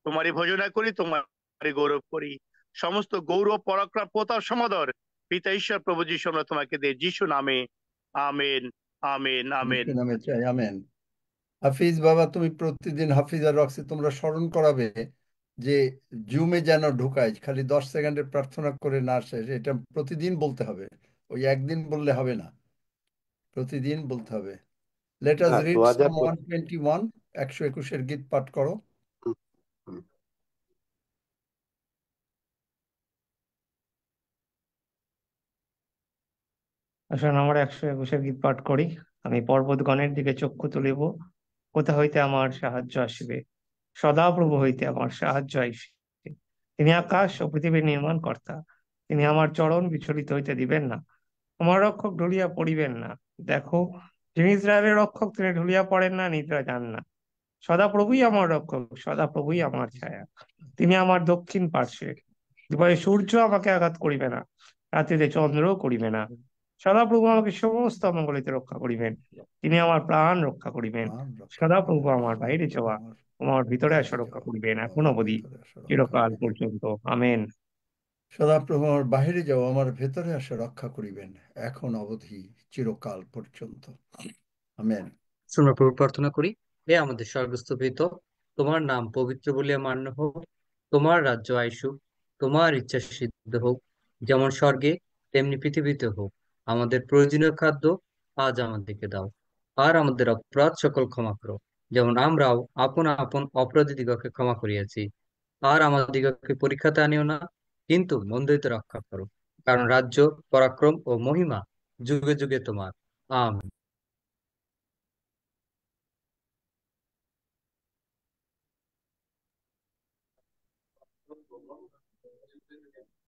তোমারই ভজনা করি, তোমারই গৌরব করি। সমস্ত গৌরব, পরাক্রম, প্রতাপ, সমাদর পিতা ঈশ্বর প্রভু যিশু আমরা তোমাকে দেই, যিশু নামে। Amen, amen, amen. যিশু নামে চাই, আমেন। হাফিজ বাবা, তুমি প্রতিদিন, হাফিজ আর রক্সি, তোমরা স্মরণ করাবে যে জুমে যেন ঢুকায়, খালি 10 সেকেন্ডের প্রার্থনা করে না শেষ, এটা প্রতিদিন বলতে হবে। ওই একদিন বললে হবে না, প্রতিদিন বলতে হবে। লেট আস হ্যাঁ, রিড সাম 121, 121 গীত পাঠ করো। আসুন আমরা 121 গীত পাঠ করি। আমি পর্বতগণের দিকে চক্ষু তুলিব, কোথা হইতে আমার সাহায্য আসিবে। সদাপ্রভু হইতে আমার সাহায্য আইসে। তিনি আকাশ ও পৃথিবীর নির্মাণ কর্তা। তিনি আমার চরণ বিচলিত হইতে দিবেন না। আমার রক্ষক ঢুলিয়া পড়িবেন না। দেখো, যিনি ইসরায়েলের রক্ষক, তিনি ঢুলিয়া পড়েন না, নিদ্রা যান না। সদাপ্রভুই আমার রক্ষক, সদাপ্রভুই আমার ছায়া। তিনি আমার দক্ষিণ পার্শ্বে। দিবায় সূর্য আমাকে আঘাত করিবে না, রাত্রিতে চন্দ্রও করিবে না। সদাপ্রভু আমাকে সমস্ত অমঙ্গলিতে রক্ষা করিবেন। তিনি আমার প্রাণ রক্ষা করিবেন। প্রাণ রক্ষা সদাপ্রভু করিবেন। আমার বাইরে যাওয়া, আমার আমার ভিতরে আসা বাইরে রক্ষা যাওয়া, করিবেন, এখন আমার অবধি, ভেতরে আসা রক্ষা চিরকাল করিবেন। পর্যন্ত। আমেন। সদাপ্রভু আমার বাহিরে যাও, আমার ভেতরে আসা রক্ষা করিবেন, এখন অবধি, চিরকাল পর্যন্ত। আমেন। আমরা প্রভু প্রার্থনা করি। হে আমাদের স্বর্গস্থ পিতা, তোমার নাম পবিত্র বলিয়া মান্য হোক, তোমার রাজ্য আইসুক, তোমার ইচ্ছা সিদ্ধ হোক, যেমন স্বর্গে তেমনি পৃথিবীতে হোক। আমাদের প্রয়োজনীয় খাদ্য আজ আমাদেরকে দাও, আর আমাদের অপরাধ সকল ক্ষমা করো, যেমন আমরাও আপন আপন অপরাধীদিগকে ক্ষমা করিয়াছি। আর আমাদিগকে পরীক্ষাতে আনিও না, কিন্তু মন্দ হইতে রক্ষা করো, কারণ রাজ্য, পরাক্রম ও মহিমা যুগে যুগে তোমার। আমেন।